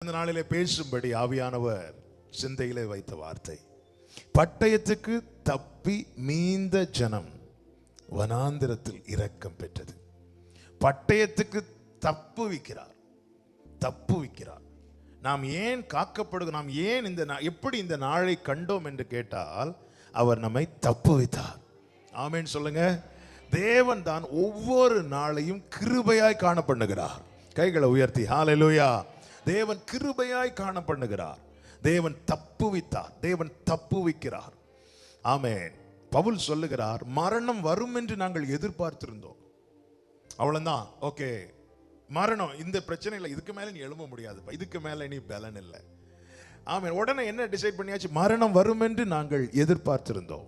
இந்த நாளிலே பேசும்படி ஆவியானவர் சிந்தையிலே வைத்த வார்த்தை, பட்டயத்துக்கு தப்பி மீந்த ஜனம் வனாந்திரத்தில் இரக்கம் பெற்றது. பட்டயத்துக்கு தப்புவிக்கிறார். நாம் ஏன் காக்கப்படுகிறோம்? நாம் ஏன் எப்படி இந்த நாளை கண்டோம் என்று கேட்டால், அவர் நம்மை தப்புவித்தார். ஆமென் சொல்லுங்க. தேவன் தான் ஒவ்வொரு நாளையும் கிருபையாய் காணப்படுகிறார். கைகளை உயர்த்தி ஹல்லேலூயா. தேவன் கிருபையாய் காணப்படுகிறார். தேவன் தப்புவித்தார். தேவன் தப்புவிக்கிறார். ஆமென். பவுல் சொல்லுகிறார், மரணம் வரும் என்று நாங்கள் எதிர்பார்த்திருந்தோம். அவ்வளவுதான், ஓகே, மரணம் இந்த பிரச்சனை இல்லை, இதுக்கு மேல நீ எழும்ப முடியாது, இதுக்கு மேல நீ பலன் இல்லை. ஆமென். உடனே என்ன டிசைட் பண்ணியாச்சு? மரணம் வரும் என்று நாங்கள் எதிர்பார்த்திருந்தோம்.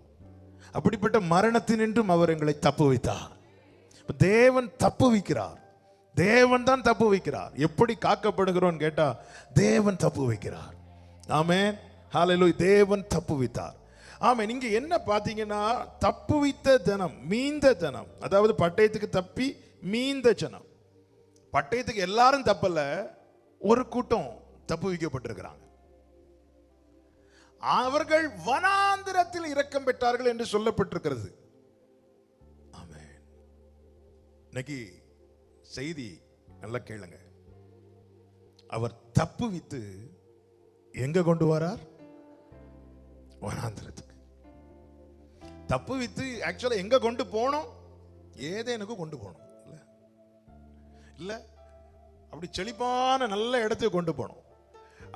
அப்படிப்பட்ட மரணத்தினின்றும் அவர் எங்களை தப்புவித்தார். தேவன் தப்புவிக்கிறார். தேவன் தான் தப்புவிக்கிறார். எப்படி காக்கப்படுகிறோம் கேட்டா, தேவன் தப்புவிக்கிறார். ஆமென். ஹல்லேலூயா. தேவன் தப்புவித்தார். ஆமென். இங்க என்ன பாத்தீங்கன்னா, தப்புவித்த ஜனம், மீந்த ஜனம், அதாவது பட்டயத்துக்கு தப்பி மீந்த ஜனம். பட்டயத்துக்கு எல்லாரும் தப்பல, ஒரு கூட்டம் தப்புவிக்கப்பட்டிருக்கிறாங்க. அவர்கள் வனாந்திரத்தில் இரக்கம் பெற்றார்கள் என்று சொல்லப்பட்டிருக்கிறது. ஆமென். இன்னைக்கு செய்தி நல்லா கேளுங்க. அவர் தப்புவித்து எங்க கொண்டு வரார்? வனாந்திரத்துக்கு. தப்புவித்து ஆக்சுவலா எங்க கொண்டு போனோம்? ஏதேனுக்கு கொண்டு போனோம். இல்ல, அப்படி செழிப்பான நல்ல இடத்துக்கு கொண்டு போனோம்.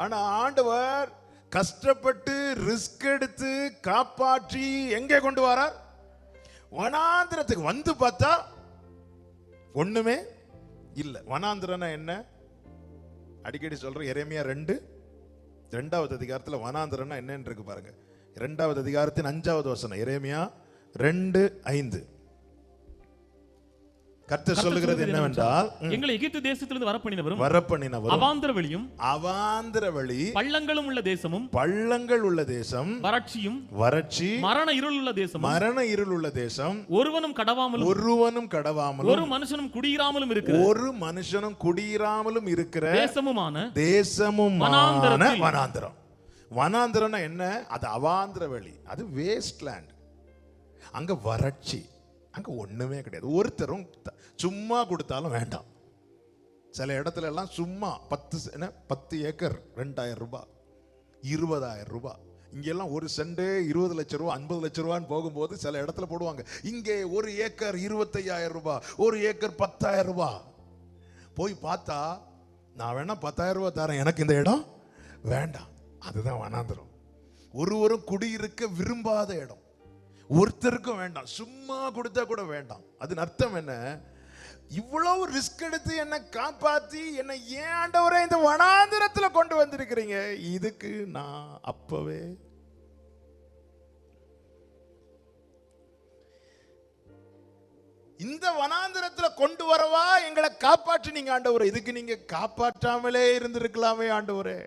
ஆனா ஆண்டவர் கஷ்டப்பட்டு ரிஸ்க் எடுத்து காப்பாற்றி எங்கே கொண்டு வரார்? வனாந்திரத்துக்கு. வந்து பார்த்தா ஒண்ணுமே இல்ல. வனாந்திரம்னா என்ன? அடிக்கடி சொல்ற எரேமியா 2வது அதிகாரத்துல வனாந்திரம்னா என்னன்னு இருக்கு பாருங்க. 2வது அதிகாரத்தின் 5வது வசனம், எரேமியா 2:5. கர்த்தர் சொல்லுகிறது என்னவென்றால், எங்களை எகிப்து தேசத்திலிருந்து வரப்பண்ணினவரும் அவாந்தர வழி பள்ளங்களும் உள்ள தேசம், வறட்சி மரண இருள் உள்ள தேசம், ஒருவனும் கடவாமலும் ஒரு மனுஷனும் குடியிராமலும் இருக்கிற தேசமுமான வனாந்திரம். வனாந்திரம்னா என்ன? அது அவாந்திர வழி, அது வேஸ்ட்லேண்ட். அங்க வறட்சி, அங்க ஒண்ணுமே கிடையாது. ஒருத்தரும் சும்மா கொடுத்தாலும் வேண்டாம். சில இடத்துல எல்லாம் சும்மா 10 ஏக்கர் 2000 ரூபாய், 20,000 ரூபாய். இங்கெல்லாம் ஒரு சென்டே 20 லட்சம் ரூபாய், 50 லட்சம் ரூபான்னு போகும்போது சில இடத்துல போடுவாங்க, இங்கே 1 ஏக்கர் 25,000 ரூபாய், 1 ஏக்கர் 10,000 ரூபாய். போய் பார்த்தா, நான் வேணா 10,000 ரூபாய் தரேன், எனக்கு இந்த இடம் வேண்டாம். அதுதான் வனாந்திரம். ஒருவரும் குடியிருக்க விரும்பாத இடம், ஒருத்தருக்கும் வேண்டாம், சும்மா கொடுத்தா கூட வேண்டாம். அதன் அர்த்தம் என்ன? இவ்வளவு ரிஸ்க் எடுத்து என்னை காப்பாத்தி என்னை ஏன் ஆண்டவரே இந்த வனாந்திரத்துல கொண்டு வந்திருக்கிறீங்க? இதுக்கு நான் அப்பவே இந்த வனாந்திரத்துல கொண்டு வரவா எங்களை காப்பாற்றினீங்க ஆண்டவரே? இதுக்கு நீங்க காப்பாற்றாமலே இருந்திருக்கலாமே ஆண்டவரே,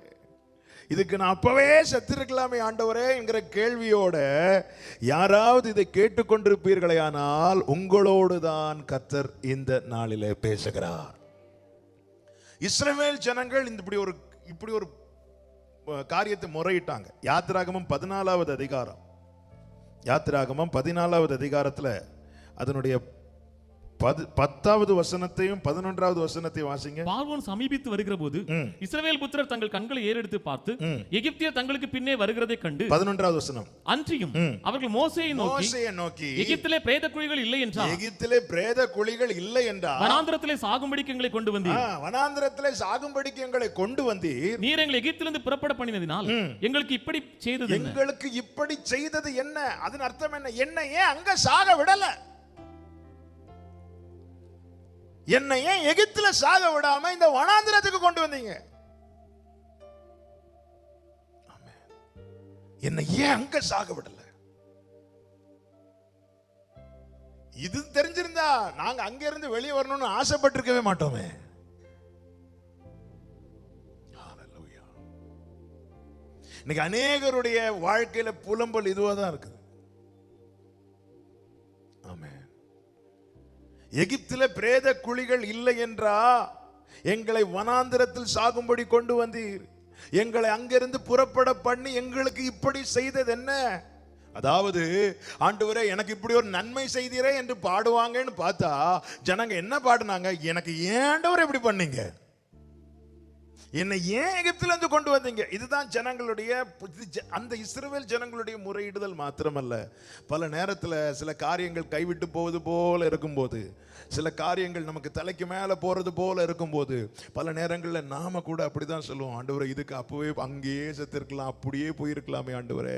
இதுக்கு நான் அப்பவே செத்திருக்கலாமே ஆண்டவரே என்கிற கேள்வியோட யாராவது இதை கேட்டுக்கொண்டிருப்பீர்களே, ஆனால் உங்களோடு தான் கர்த்தர் இந்த நாளிலே பேசுகிறார். இஸ்ரவேல் ஜனங்கள் இப்படி ஒரு காரியத்தை முறையிட்டாங்க. யாத்திராகமம் 14வது அதிகாரத்துல அதனுடைய 10வது வசனத்தையும் 11வது வசனத்தையும் வாசிங்க. பார்வோன் சமீபித்து வருகிற போது இஸ்ரவேல் புத்திரர் தங்கள் கண்களை ஏறெடுத்து பார்த்து எகிப்தியர் தங்களுக்கு பின்னே வருகிறதை கண்டு, 11வது வசனம், அன்றியும் அவர்கள் மோசேயை நோக்கி எகிப்திலே பிரேத குழிகள் இல்லை என்றால் வனாந்திரத்திலே சாகும்படிக்கு எங்களை கொண்டு வந்தீர். நீர் எங்களை எகிப்திலிருந்து புறப்பட பண்ணினதினால் எங்களுக்கு இப்படி செய்தது என்ன? அதன் அர்த்தம் என்ன? என்ன ஏன் அங்க சாக விடல? என்னை ஏன் எகிப்துல சாக விடாம இந்த வனாந்திரத்துக்கு கொண்டு வந்தீங்க? என்னை ஏன் அங்க சாக விடல? இது தெரிஞ்சிருந்தா நாங்க அங்க இருந்து வெளியே வரணும்னு ஆசைப்பட்டிருக்கவே மாட்டோமே. இன்னைக்கு அநேகருடைய வாழ்க்கையில புலம்பல் இதுவாதான் இருக்குது. ஆமென். எகிப்தில பிரேத குழிகள் இல்லை என்றா எங்களை வனாந்திரத்தில் சாகும்படி கொண்டு வந்தீர், எங்களை அங்கிருந்து புறப்பட பண்ணி எங்களுக்கு இப்படி செய்தது என்ன? அதாவது ஆண்டவரே எனக்கு இப்படி ஒரு நன்மை செய்தீரே என்று பாடுவாங்கன்னு பார்த்தா ஜனங்க என்ன பாடுனாங்க? எனக்கு ஏன் ஆண்டவரே இப்படி பண்ணீங்க, என்னை ஏன் எகிப்தில இருந்து கொண்டு வந்தீங்க? இதுதான் ஜனங்களுடைய, அந்த இஸ்ரவேல் ஜனங்களுடைய முறையிடுதல் மாத்திரமல்ல, பல நேரத்தில் சில காரியங்கள் கைவிட்டு போவது போல இருக்கும்போது, சில காரியங்கள் நமக்கு தலைக்கு மேலே போறது போல இருக்கும்போது, பல நேரங்களில் நாம கூட அப்படிதான் சொல்லுவோம், ஆண்டவரே இதுக்கு அப்பவே அங்கேயே செத்துருக்கலாம், அப்படியே போயிருக்கலாமே ஆண்டவரே,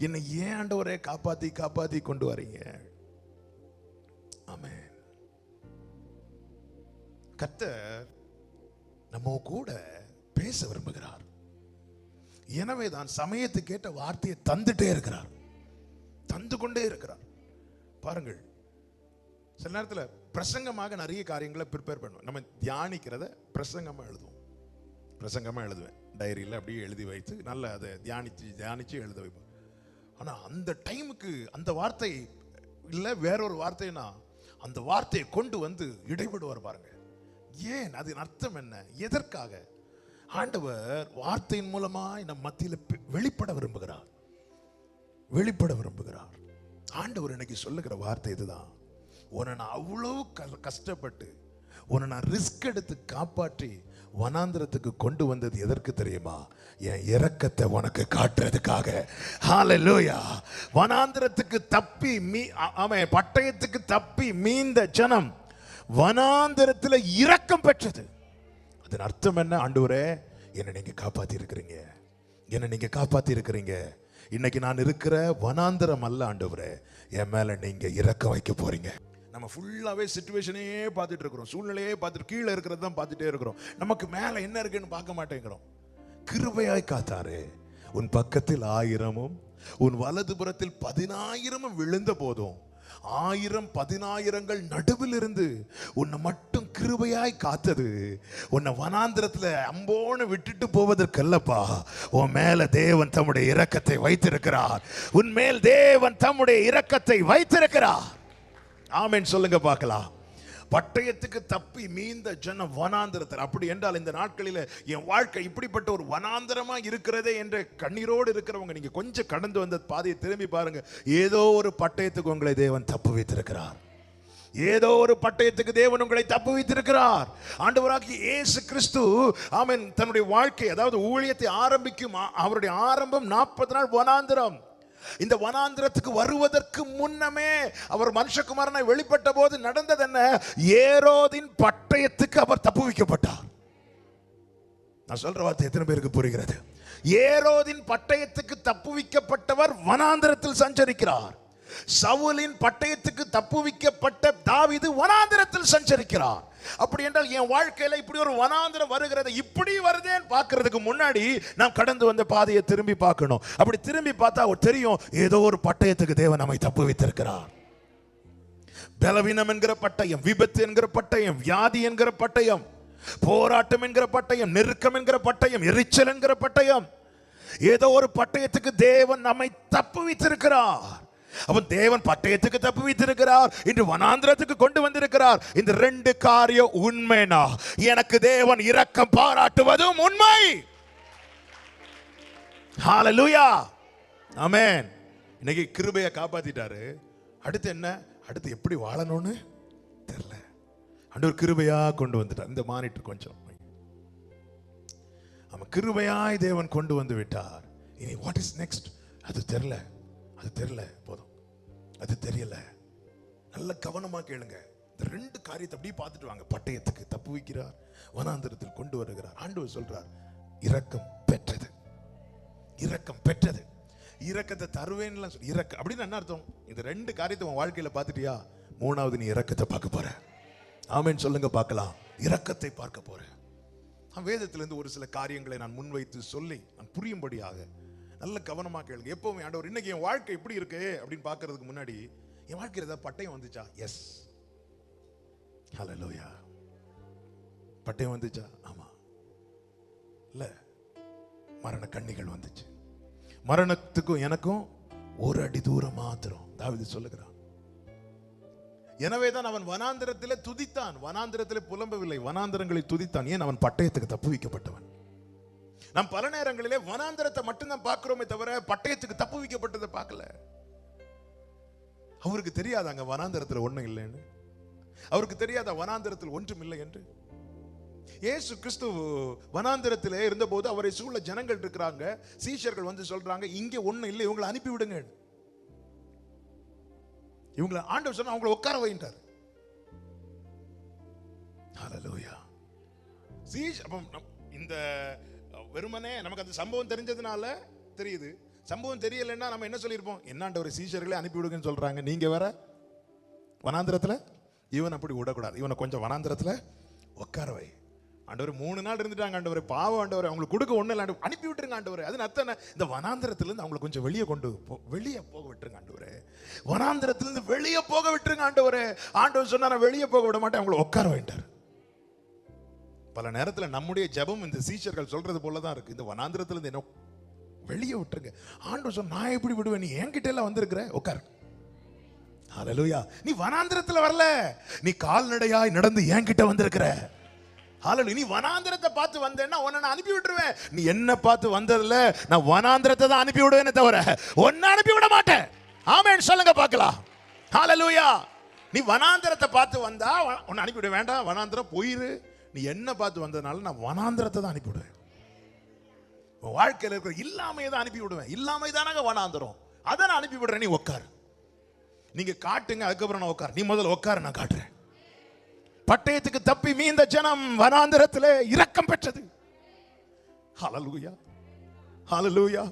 என்னை ஏன் ஆண்டவரே காப்பாத்தி காப்பாத்தி கொண்டு வரீங்க? ஆமென். கர்த்தர் நம்ம கூட பேச விரும்புகிறார். எனவே தான் சமயத்துக்கு ஏற்ற வார்த்தையை தந்துட்டே இருக்கிறார், தந்து கொண்டே இருக்கிறார். பாருங்கள், சில நேரத்தில் பிரசங்கமாக நிறைய காரியங்களை ப்ரிப்பேர் பண்ணுவோம். நம்ம தியானிக்கிறத பிரசங்கமாக எழுதுவோம். பிரசங்கமாக எழுதுவேன், டைரியில் அப்படியே எழுதி வைத்து நல்லா அதை தியானிச்சு எழுத வைப்போம். ஆனால் அந்த டைமுக்கு அந்த வார்த்தை இல்லை, வேறொரு வார்த்தைனா அந்த வார்த்தையை கொண்டு வந்து இடைபடுவார். பாருங்க, ஏன்? அதன் அர்த்தம் என்ன? எதற்காக? ஆண்டவர் வார்த்தையின் மூலமாய் நம் மத்தியில் வெளிப்பட விரும்புகிறார், வெளிப்பட விரும்புகிறார். ஆண்டவர் இன்னைக்கு சொல்லுகிற வார்த்தை இதுதான். உன்னை நான் அவ்வளவு கஷ்டப்பட்டு, உன்னை நான் ரிஸ்க் எடுத்து காப்பாற்றி வனாந்திரத்துக்கு கொண்டு வந்தது எதற்கு தெரியுமா? என் இரக்கத்தை உனக்கு காட்டுறதுக்காக. ஹல்லேலூயா. வனாந்திரத்துக்கு தப்பி அவன் பட்டயத்துக்கு தப்பி மீந்த ஜனம் வனாந்திரத்தில் இரக்கம் பெற்றது. அதன் அர்த்தம் என்ன? ஆண்டவரே என்னை நீங்க காப்பாத்தி இருக்கிறீங்க, என்னை நீங்க காப்பாத்தி இருக்கிறீங்க. இன்னைக்கு நான் இருக்கிற வனாந்திரம் அல்ல ஆண்டவரே, என் மேல நீங்க இரக்கம் வைக்க போறீங்க. நம்ம ஃபுல்லாவே சிச்சுவேஷனே பார்த்துட்டு இருக்கிறோம், சூழ்நிலையே பார்த்துட்டு கீழே இருக்கிறது தான் பார்த்துட்டே இருக்கிறோம். நமக்கு மேல என்ன இருக்குன்னு பார்க்க மாட்டேங்கிறோம். கிருபையாய் காத்தாரு, உன் பக்கத்தில் 1000 உன் வலதுபுறத்தில் 10,000 விழுந்த போதும் 1000 நடுவில் இருந்து உன்னை மட்டும் கிருபையாய் காத்தது. உன்னை வனாந்திரத்தில் அம்போன்னு விட்டுட்டு போவதற்கல்லப்பா, உன் மேல தேவன் தம்முடைய இரக்கத்தை வைத்திருக்கிறார். உன் மேல் தேவன் தம்முடைய இரக்கத்தை வைத்திருக்கிறார். ஆமென் சொல்லுங்க பார்க்கலாம். பட்டயத்துக்கு தப்பி மீந்த ஜனம் வனாந்திரத்தில். அப்படி என்றால் இந்த நாட்களில் என் வாழ்க்கை இப்படிப்பட்ட ஒரு வனாந்திரமா இருக்கிறதே என்ற கண்ணீரோடு இருக்கிறவங்க, நீங்க கொஞ்சம் கடந்து வந்த பாதையை திரும்பி பாருங்க. ஏதோ ஒரு பட்டயத்துக்கு உங்களை தேவன் தப்பு வைத்திருக்கிறார். ஏதோ ஒரு பட்டயத்துக்கு தேவன் உங்களை தப்பு வைத்திருக்கிறார். ஆண்டவராகிய இயேசு கிறிஸ்து ஆமென் தன்னுடைய வாழ்க்கை, அதாவது ஊழியத்தை ஆரம்பிக்கும் அவருடைய ஆரம்பம் 40 நாள் வனாந்திரம். இந்த வனாந்திரத்துக்கு வருவதற்கு முன்னமே அவர் மனுஷகுமாரனை வெளிப்பட்ட போது நடந்தது என்ன? ஏரோதின் பட்டயத்துக்கு அவர் தப்பு வைக்கப்பட்டார். நான் சொல்ற வார்த்தை எத்தனை பேருக்கு புரிகிறது? ஏரோதின் பட்டயத்துக்கு தப்பு வைக்கப்பட்டவர் வனாந்திரத்தில் சஞ்சரிக்கிறார். சவுலின் பட்டயத்துக்கு தப்பு வைக்கப்பட்ட தாவீது வனாந்திரத்தில் சஞ்சரிக்கிறார். அப்படி என்றால் என் வாழ்க்கையில இப்படி ஒரு வனாந்திரம் வருகிறது, இப்படி வருதேன்னு பார்க்கிறதுக்கு முன்னாடி நாம் கடந்து வந்த பாதையை திரும்பி பார்க்கணும். அப்படி திரும்பி பார்த்தா தெரியும், ஏதோ ஒரு பட்டயத்துக்கு தேவன் நம்மை தப்பு வைத்திருக்கிறார். பலவீனம் என்கிற பட்டயம், விபத்து என்கிற பட்டயம், வியாதி என்கிற பட்டயம், போராட்டம் என்கிற பட்டயம், நெருக்கம் என்கிற பட்டயம், எரிச்சல் என்கிற பட்டயம், ஏதோ ஒரு பட்டயத்துக்கு தேவன் நம்மை தப்பு வைத்திருக்கிறார். அவன் தேவன் பட்டயத்துக்கு தப்பு வைத்திருக்கிறார், இன்று வனாந்திரத்துக்கு கொண்டு வந்திருக்கிறார். இந்த 2 காரியம் உண்மைனா எனக்கு தேவன் இரக்கம் பாராட்டுவதும் உண்மை. ஹல்லேலூயா. ஆமென். இன்னைக்கு கிருபையை காப்பாத்திட்டாரு. அடுத்து என்ன? அடுத்து எப்படி வாழணும்னு தெரியல. ஆண்டவர் கிருபையா கொண்டு வந்துட்டார். இந்த மானிட்டர் கொஞ்சம், அவன் கிருபையாய் தேவன் கொண்டு வந்து விட்டார். இனி வாட் இஸ் நெக்ஸ்ட்? அது தெரியல, அது தெரியல, போதும், அது தெரியல. நல்ல கவனமா கேளுங்க. இந்த 2 காரியத்தை அப்படியே பார்த்துட்டு வாங்க. பட்டயத்துக்கு தப்பு வைக்கிறார், வனாந்திரத்தில் கொண்டு வருகிறார். ஆண்டவர் சொல்றார், இரக்கம் பெற்றது, இரக்கம் பெற்றது. இரக்கத்தை தருவேன்னு சொல்லி இரக்கம் அப்படின்னு என்ன அர்த்தம்? இந்த 2 காரியத்தை உன் வாழ்க்கையில பார்த்துட்டியா, 3வது நீ இரக்கத்தை பார்க்க போற. ஆமென் சொல்லுங்க பார்க்கலாம். இரக்கத்தை பார்க்க போற. வேதத்திலிருந்து ஒரு சில காரியங்களை நான் முன்வைத்து சொல்லி நான் புரியும்படியாக நல்ல கவனமா கேளுங்க. எப்பவுமே ஆண்டவர் இன்னைக்கு என் வாழ்க்கை எப்படி இருக்கு அப்படின்னு பார்க்கிறதுக்கு முன்னாடி என் வாழ்க்கையில் ஏதாவது பட்டயம் வந்துச்சா? எஸ். ஹல்லேலூயா. பட்டயம் வந்துச்சா? ஆமா. இல்ல, மரண கண்ணிகள் வந்துச்சு. மரணத்துக்கும் எனக்கும் 1 அடி தூரம் மாத்திரம். தாவீது சொல்லுகிறான், எனவேதான் அவன் வனாந்திரத்திலே துதித்தான். வனாந்திரத்திலே புலம்பவில்லை, வனாந்திரங்களில் துதித்தான். ஏன்? அவன் பட்டயத்துக்கு தப்புவிக்கப்பட்டவன். நாம் பல நேரங்களிலே வனாந்திரத்தை மட்டும்தான் பார்க்கிறோமே தவிர பட்டயத்துக்கு தப்புவிக்கப்பட்டதை பார்க்கல. அவருக்கு தெரியாது அங்க வனாந்திரத்தில் ஒண்ணும் இல்லைன்னு. அவருக்கு தெரியாத வனாந்திரத்தில் ஒன்றும் இல்லை என்று. இயேசு கிறிஸ்து வனாந்திரத்திலே இருந்தபோது அவரை சூழ ஜனங்கள் இருக்கிறாங்க. சீஷர்கள் வந்து சொல்றாங்க, இங்கே ஒண்ணும் இல்லை, இவங்களை அனுப்பி விடுங்க. இவங்களை ஆண்டவர் சொன்னா அவங்களை உட்கார வைட்டார். ஹல்லேலூயா. இந்த வெறுமனே நமக்கு அந்த சம்பவம் தெரிஞ்சதுனால தெரியுது. சம்பவம் தெரியலைன்னா நம்ம என்ன சொல்லியிருப்போம்? என்னாண்ட ஒரு சீஷர்களை அனுப்பி விடுங்கன்னு சொல்றாங்க, நீங்க வேற வனாந்திரத்துல. இவன் அப்படி விடக்கூடாது, இவனை கொஞ்சம் வனாந்திரத்துல உட்கார வை. ஆண்டவர் 3 நாள் இருந்துட்டாங்க. ஆண்டவர் பாவம், ஆண்டவர் அவங்களுக்கு கொடுக்க ஒண்ணு இல்லை, அனுப்பி விட்டுருங்க ஆண்டவர். அது அத்தனை இந்த வனாந்திரத்திலிருந்து அவங்களை கொஞ்சம் வெளியே வெளியே போக விட்டுருங்க ஆண்டவர். வனாந்திரத்திலிருந்து வெளியே போக விட்டுருங்க ஆண்டவர். ஆண்டவர் சொன்னா வெளியே போக விட மாட்டேன், அவங்களை உட்கார வைட்டார். பல நேரத்தில் நம்முடைய ஜெபம் இந்த சீஷர்கள் சொல்றது போலதான் இருக்கு. இந்த வனாந்திரத்திலிருந்து என்ன வெளியே விட்டுருங்க. ஆண்டவர் சொன்ன, நான் எப்படி விடுவேன்? நீ என்கிட்ட எல்லாம் வந்திருக்கிற, உட்கார். ஹல்லேலூயா. நீ வனாந்திரத்துல வரல, நீ கால்நடையாய் நடந்து என்கிட்ட வந்திருக்கிற. ஹல்லேலூயா. நீ வனாந்திரத்தை பார்த்து வந்தேன்னா உன்னை நான் அனுப்பி விட்டுருவேன். நீ என்ன பார்த்து வந்ததில்ல, நான் வனாந்திரத்தை தான் அனுப்பி விடுவேனே தவிர உன்னை அனுப்பி விட மாட்டேன். ஆமென் சொல்லுங்க பார்க்கலாம். ஹல்லேலூயா. நீ வனாந்திரத்தை பார்த்து வந்தா உன்னை அனுப்பி விட வேண்டாம், வனாந்திரம் போயிரு. நீ என்ன பார்த்து வந்ததுனால நான் வனாந்திரத்தை தான் அனுப்பி விடுவேன். வாழ்க்கையில் இருக்கிற இல்லாமையை தான் அனுப்பி விடுவேன். இல்லாமை தானாங்க வனாந்திரம், அதை நான் அனுப்பி விடுறேன். நீ உட்கார், நீங்க காட்டுங்க, அதுக்கப்புறம் நான் உட்கார். நீ முதல்ல உட்கார், நான் காட்டுறேன். பட்டயத்துக்கு தப்பி மீந்த ஜனம் வனாந்திரத்திலே இரக்கம் பெற்றது. ஹல்லேலூயா, ஹல்லேலூயா.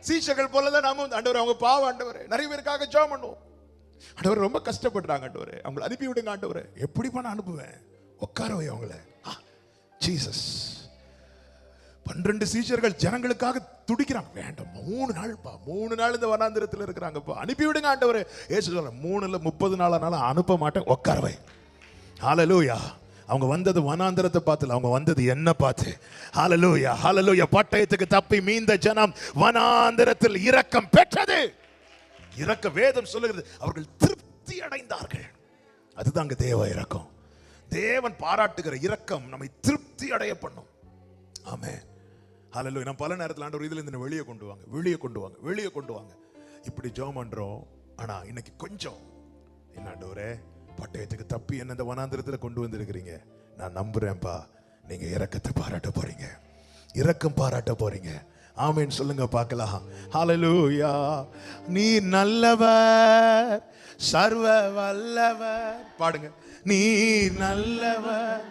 சீஷர்கள் போலதான் நாம ஆண்டவரே, அவங்க பாவம் ஆண்டவரே, நிறைய பேருக்காக ஜெபம் பண்ணுவோம். ஆண்டவரே ரொம்ப கஷ்டப்படுறாங்க ஆண்டவரே, அவங்களை அனுப்பி விடுங்க ஆண்டவரே. எப்படி பண்ண அனுப்புவேன்? உட்கார வை அவங்கள. ஜீசஸ். 12 சீஷர்கள் ஜனங்களுக்காக துடிக்கிறாங்க. வேண்டாம், 3 நாள்ப்பா, 3 நாள் இந்த வனாந்திரத்தில் இருக்கிறாங்கப்பா, அனுப்பி விடுங்க ஆண்டவரே. ஏசு சொல்ற, 3 இல்ல 30 நாளானாலும் அனுப்ப மாட்டேன், உட்கார வை. ஹல்லேலூயா. அவங்க வந்தது வனாந்திரத்தை பார்த்துல, அவங்க வந்தது என்ன பார்த்து. ஹல்லேலூயா, ஹல்லேலூயா. பட்டயத்துக்கு தப்பி மீந்த ஜனம் வனாந்திரத்தில் இரக்கம் பெற்றது. இரக்க வேதம் சொல்லுகிறது, அவர்கள் திருப்தி அடைந்தார்கள். அதுதாங்க தேவ இரக்கம். தேவன் பாராட்டுகிற இரக்கம் நம்மை திருப்தி அடைய பண்ணும். ஆமென். ஹல்லேலூயா. நம்ம பல நேரத்தில் ஆண்டவர் இதுல இருந்து வெளியே கொண்டு வாங்க, வெளியே கொண்டு வாங்க, வெளியே கொண்டு வாங்க, இப்படி ஜெபம் பண்றோம். ஆனா இன்னைக்கு கொஞ்சம் என்ன ஆண்டவரே, பட்டயத்துக்கு தப்பி என்ன இந்த வனாந்திரத்துல கொண்டு வந்திருக்கிறீங்க. நான் நம்புறேன்ப்பா, நீங்க இரக்கத்தை பாராட்ட போறீங்க, இரக்கம் பாராட்ட போறீங்க. ஆமென் சொல்லுங்க பார்க்கலாம். ஹல்லேலூயா. நீ நல்லவர், சர்வ வல்லவர். பாடுங்க. நீ நல்லவர்,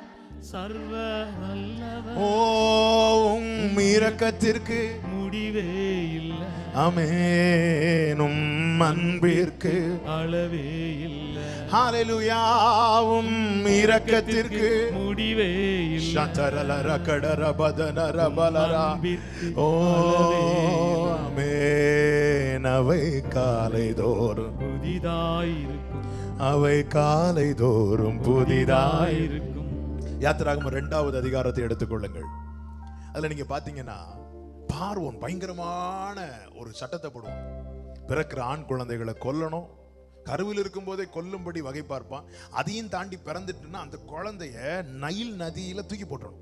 சர்வ வல்லவர். ஓ உம் இரக்கத்திற்கு முடிவே இல்லை. ஆமென். உம் அன்பிற்கு அளவே இல்லை. ஹல்லேலூயா. உம் இரக்கத்திற்கு முடிவே இல்லை. சதரலர கடர பதனர பலரா. ஓ ஆமென். அவை காலை தோறும் புதிதாயிருக்கும், அவை காலை தோறும் புதிதாயிருக்கும். யாத்திராகமம் 2வது அதிகாரத்தை எடுத்துக்கொள்ளுங்கள். அதுல நீங்க பாத்தீங்கன்னா பார்வோன் பயங்கரமான ஒரு சட்டத்தை போடுவான். பிறக்கிற ஆண் குழந்தைகளை கொல்லணும், கருவில் இருக்கும் போதே கொல்லும்படி வகை பார்ப்பான். அதையும் தாண்டி பிறந்துட்டுன்னா அந்த குழந்தைய நைல் நதியில தூக்கி போட்டணும்.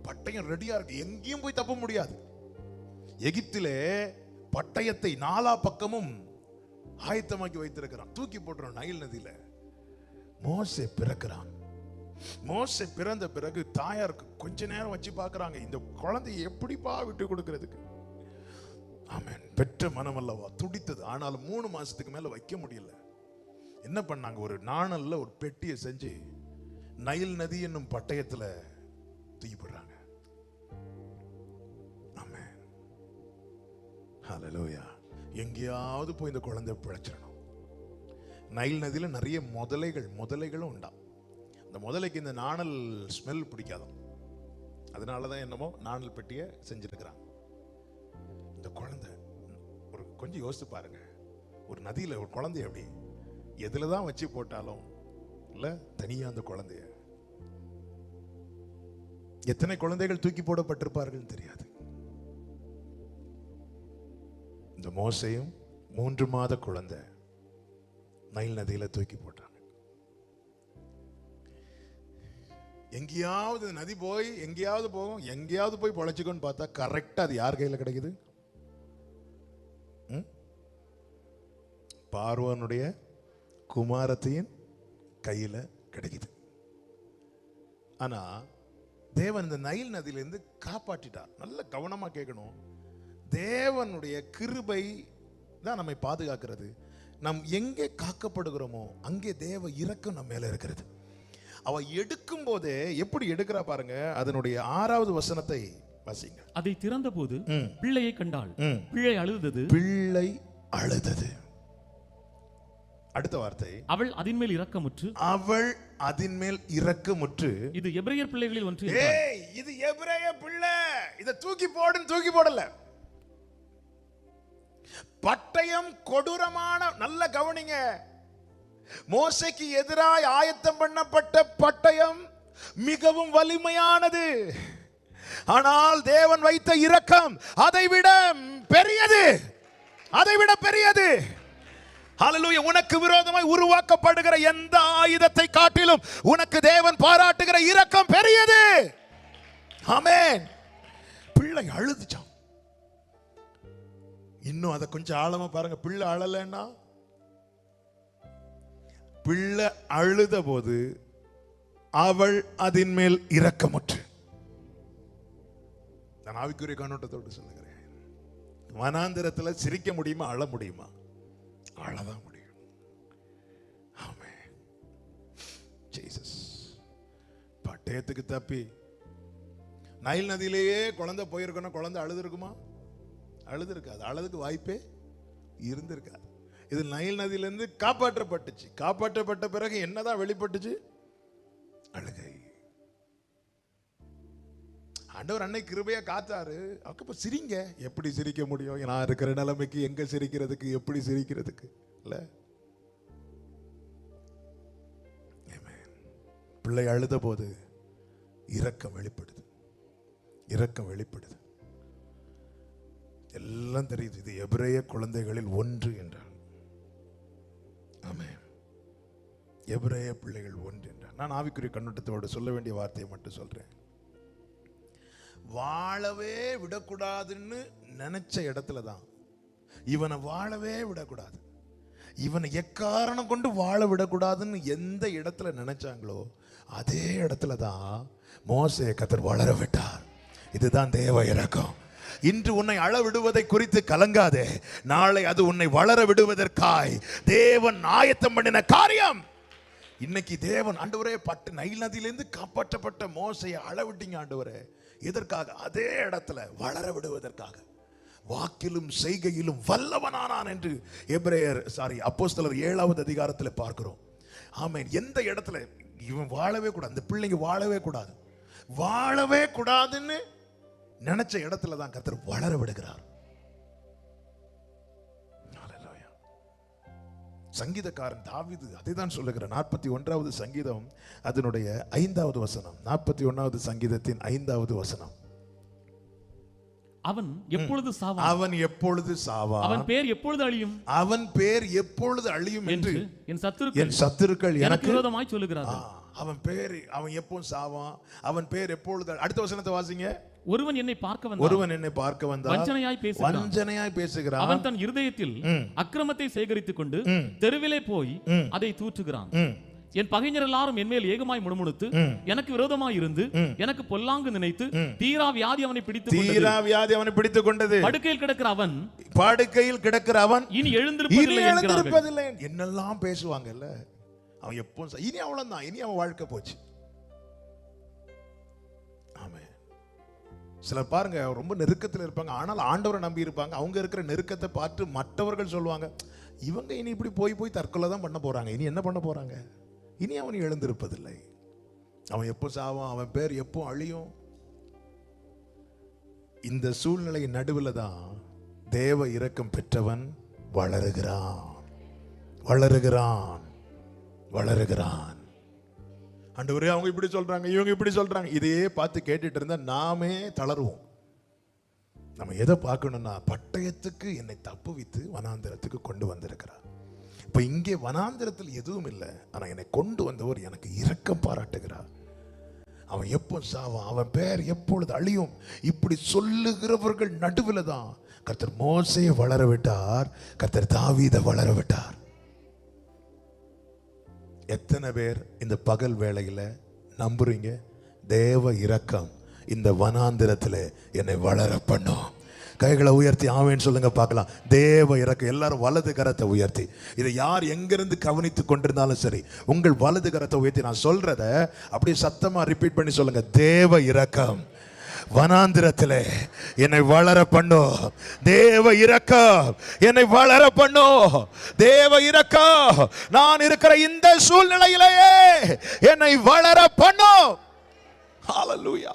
பட்டயம் ரெடியா இருக்கு, எங்கேயும் போய் தப்ப முடியாது. எகிப்திலே பட்டயத்தை 4 பக்கமும் ஆயத்தமாக்கி வைத்திருக்கிறான், தூக்கி போட்டுறான் நைல் நதியில. மோசே பிறக்கிறான். மோசே பிறந்த பிறகு தாயாருக்கு கொஞ்ச நேரம் வச்சு பார்க்கறாங்க, இந்த குழந்தையை எப்படிப்பா விட்டு கொடுக்கிறதுக்கு. ஆமென். பெற்ற மனம் அல்லவா துடித்தது. ஆனாலும் 3 மாசத்துக்கு மேல வைக்க முடியல. என்ன பண்ணாங்க, ஒரு நாணல்ல ஒரு பெட்டியை செஞ்சு நைல் நதி என்னும் பட்டயத்துல தூக்கி போடுறாங்க. ஆமென். ஹல்லேலூயா. எங்கேயாவது போய் இந்த குழந்தை பிழைச்சிடணும். நைல் நதியில நிறைய முதலைகளும் உண்டா. அந்த முதலைக்கு இந்த நாணல் ஸ்மெல் பிடிக்காதான், அதனாலதான் என்னமோ நாணல் பெட்டியை செஞ்சிருக்கிறாங்க. இந்த குழந்தை ஒரு கொஞ்சம் யோசித்து பாருங்க, ஒரு நதியில ஒரு குழந்தைய எப்படி எதுலதான் வச்சு போட்டாலும் இல்ல தனியா அந்த குழந்தைய, எத்தனை குழந்தைகள் தூக்கி போடப்பட்டிருப்பார்கள் தெரியாது. இந்த மோசையும் 3 மாத குழந்தை நைல் நதியில தூக்கி போட்டாங்க. எங்கேயாவது நதி போய் எங்கேயாவது போகும், எங்கேயாவது போய் பொழைச்சிக்கோன்னு பார்த்தா கரெக்டா அது யார் கையில் கிடைக்குது? பார்வோனுடைய குமாரத்தின் கையில கிடைக்குது. ஆனா தேவன் இந்த நைல் நதியிலிருந்து காப்பாற்றிட்டார். நல்ல கவனமா கேட்கணும். தேவனுடைய கிருபை தான் நம்மை பாதுகாக்கிறது. நாம் எங்கே காக்கப்படுகிறோமோ அங்கே தேவ இரக்கம் நம்ம மேல இருக்கிறது. அவ எடுக்கும் போதே எப்படி எடுக்கிறா பாருங்க. அதனுடைய 6வது வசனத்தை வாசிங்க. அதை திறந்த போது பிள்ளையை கண்டாள். பிள்ளை அழுதது. பிள்ளை அழுதது. அடுத்த வார்த்தை, அவள் அதின் மேல் இரக்கமுற்று. அவள் அதின் மேல் இரக்கமுற்று. இது எபிரேயர் பிள்ளைகளில் ஒன்று. இது எபிரேய பிள்ளை. இத தூக்கி போடுன்னு தூக்கி போடல. பட்டயம் கொடூரமான, நல்ல கவனிங்க, மோசேக்கு எதிராய் ஆயத்தம் பண்ணப்பட்ட பட்டயம் மிகவும் வலிமையானது. ஆனால் தேவன் வைத்த இரக்கம் அதைவிட பெரியது, அதைவிட பெரியது. ஹல்லேலூயா. உனக்கு விரோதமாய் உருவாக்கப்படுகிற எந்த ஆயுதத்தை காட்டிலும் உனக்கு தேவன் பாராட்டுகிற இரக்கம் பெரியது. ஆமென். பிள்ளை அழுதுச்சான். இன்னும் அதை கொஞ்சம் ஆழமா பாருங்க. பிள்ளை அழலைன்னா, பிள்ளை அழுத போது அவள் அதின் மேல் இரக்கமுற்று. நான் ஆவிக்குரிய கண்ணோட்டத்தோடு சொல்லுகிறேன். வனாந்திரத்தில் சிரிக்க முடியுமா? அழ முடியுமா? அழதான் முடியும். ஆமென். ஜீசஸ். பட்டயத்துக்கு தப்பி நைல் நதியிலேயே குழந்தை போயிருக்கணும். குழந்தை அழுது இருக்குமா? அழுது இருக்காது. அழுதுக்கு வாய்ப்பே இருந்திருக்காது. இது நைல் நதியிலிருந்து காப்பாற்றப்பட்டுச்சு. காப்பாற்றப்பட்ட பிறகு என்னதான் வெளிப்பட்டுச்சு? அழுகை. ஆண்டவர் அன்னை கிருபையா காத்தாரு. அப்ப சிரிங்க. எப்படி சிரிக்க முடியும்? நான் இருக்கிற நிலைமைக்கு எங்க சிரிக்கிறதுக்கு, எப்படி சிரிக்கிறதுக்கு இல்ல? பிள்ளை அழுத போது இரக்கம் வெளிப்படுது. இரக்கம் வெளிப்படுது. எல்லாம் தெரியுது. இது எபிரேய குழந்தைகளில் ஒன்று என்றார். ஆமென். எபிரேய பிள்ளைகள் ஒன்று என்றார். நான் ஆவிக்குரிய கண்ணோட்டத்தோடு சொல்ல வேண்டிய வார்த்தையை மட்டும் சொல்றேன். வாழவே விடக்கூடாதுன்னு நினைச்ச இடத்துல தான் இவனை வாழவே விடக்கூடாது, இவனை எக்காரணம் கொண்டு வாழ விடக்கூடாதுன்னு எந்த இடத்துல நினைச்சாங்களோ அதே இடத்துல தான் மோசே கர்த்தர் வளர விட்டார். இதுதான் தேவ இரக்கம். இன்று உன்னை அழ விடுவதை குறித்து கலங்காதே. நாளை அது உன்னை வளர விடுவதற்காய் தேவன் ஆயத்தம் பண்ணின காரியம். இன்னைக்கு தேவன் ஆண்டவரே நைல் நதியிலிருந்து காப்பாற்றப்பட்ட மோசையை அழ விட்டீங்க ஆண்டவரே. எதற்காக? அதே இடத்துல வளர விடுவதற்காக. வாக்கிலும் செய்கையிலும் வல்லவனானான் என்று அப்போஸ்தலர் 7வது அதிகாரத்தில் பார்க்கிறோம். ஆமென். எந்த இடத்துல இவன் வாழவே கூடாது, அந்த பிள்ளைங்க வாழவே கூடாது, வாழவே கூடாதுன்னு நினைச்ச இடத்துல தான் கர்த்தர் வளர விடுகிறார். சங்கீதக்காரன் தாவீது அதைதான் சொல்லுகிறார். 41வது சங்கீதம் அதனுடைய 5வது வசனம். 41வது சங்கீதத்தின் 5வது வசனம். அவன் எப்பொழுது சாவான்? அவன் எப்பொழுது சாவான்? அவன் பேர் எப்பொழுது அழியும்? அவன் பேர் எப்பொழுது அழியும் என்று என் சத்துருக்கள் எனக்கு விரோதமாய் சொல்லுகிறார்கள். அவன் எப்போ சாவான்? அவன் பேர் எப்பொழுது? அடுத்த வசனத்தை வாசிங்க. ஒருவன் என்னை பார்க்க வந்தான் வஞ்சனையாய் பேசுகிறான். அவன் தன் இருதயத்தில் அக்கிரமத்தை சேகரித்துக் கொண்டு தெருவிலே போய் அதை தூற்றுகிறான். என் பகைஞர் எல்லாரும் என் மேல் ஏகமாய் முணுமுணுத்து எனக்கு விரோதமாய் இருந்து எனக்கு பொல்லாங்கு நினைத்து தீரா வியாதி அவனை பிடித்துக் கொண்டது. படுக்கையில் கிடக்கிற அவன் இனி எழுந்திருப்பதில்லை. என்னெல்லாம் பேசுவாங்கல்ல, அவன் எப்போ இனி அவ்வளவுதான், இனி அவன் வாழ்க்கை போச்சு. ஆமென். சிலர் பாருங்க ரொம்ப நெருக்கத்தில் இருப்பாங்க, ஆனால் ஆண்டவரை நம்பி இருப்பாங்க. அவங்க இருக்கிற நெருக்கத்தை பார்த்து மற்றவர்கள் சொல்லுவாங்க, இவங்க இனி இப்படி போய் தற்கொலை தான் பண்ண போறாங்க, இனி என்ன பண்ண போறாங்க? இனி அவன் எழுந்திருப்பதில்லை. அவன் எப்போ சாவான்? அவன் பேர் எப்போ அழியும்? இந்த சூழ்நிலையின் நடுவில் தான் தேவ இரக்கம் பெற்றவன் வளருகிறான். ஆண்டவரே அவங்க இப்படி சொல்றாங்க, இவங்க இப்படி சொல்றாங்க, இதையே பார்த்து கேட்டுட்டு இருந்தா நாமே தளருவோம். நம்ம எதை பார்க்கணும்னா, பட்டயத்துக்கு என்னை தப்புவித்து வனாந்திரத்துக்கு கொண்டு வந்திருக்கிறார். இப்ப இங்கே வனாந்திரத்தில் எதுவும் இல்லை, ஆனா என்னை கொண்டு வந்தவர் எனக்கு இரக்கம் பாராட்டுகிறார். அவன் எப்போ சாவான், அவன் பேர் எப்பொழுது அழியும், இப்படி சொல்லுகிறவர்கள் நடுவில் தான் கர்த்தர் மோசேயை வளர விட்டார், கர்த்தர் தாவீதை வளர விட்டார். எத்தனை பேர் இந்த பகல் வேளையில நம்புறீங்க தேவ இரக்கம் இந்த வனாந்திரத்தில் என்னை வளர பண்ணும்? கைகளை உயர்த்தி ஆமென் சொல்லுங்க பார்க்கலாம். தேவ இரக்கம். எல்லாரும் வலது கரத்தை உயர்த்தி, இதை யார் எங்கிருந்து கவனித்து கொண்டிருந்தாலும் சரி, உங்கள் வலது கரத்தை உயர்த்தி நான் சொல்றத அப்படியே சத்தமா ரிப்பீட் பண்ணி சொல்லுங்க. தேவ இரக்கம் வனாந்திரத்திலே என்னை வளர பண்ணும். தேவ இரக்கம் என்னை வளர பண்ணும். தேவ இரக்கம் நான் இருக்கிற இந்த சூழ்நிலையிலேயே என்னை வளர பண்ணும். ஹல்லேலூயா.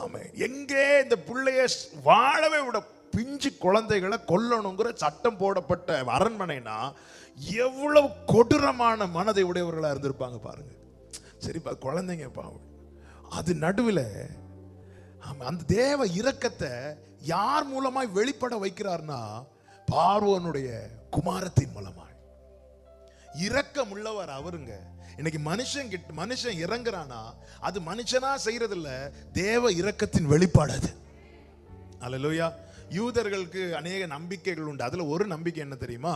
ஆமென். எங்கே இந்த பிள்ளைய வாழவே விட பிஞ்சு குழந்தைகளை கொல்லணுங்கிற சட்டம் போடப்பட்ட அரண்மனைனா எவ்வளவு கொடூரமான மனதை உடையவர்களா இருந்திருப்பாங்க பாருங்க. சரிப்பா, குழந்தைங்க பாவம். அது நடுவில் அந்த தேவ இரக்கத்தை யார் மூலமாய் வெளிப்பட வைக்கிறார்னா பார்வோனுடைய குமாரத்தின் மூலமாய். இரக்கம் உள்ளவர் அவருங்க. இன்னைக்கு மனுஷன் இறங்குறானா அது மனுஷனா செய்யறது இல்ல, தேவ இரக்கத்தின் வெளிப்பாடு அது. அல்லேலூயா. யூதர்களுக்கு அநேக நம்பிக்கைகள் உண்டு. அதுல ஒரு நம்பிக்கை என்ன தெரியுமா?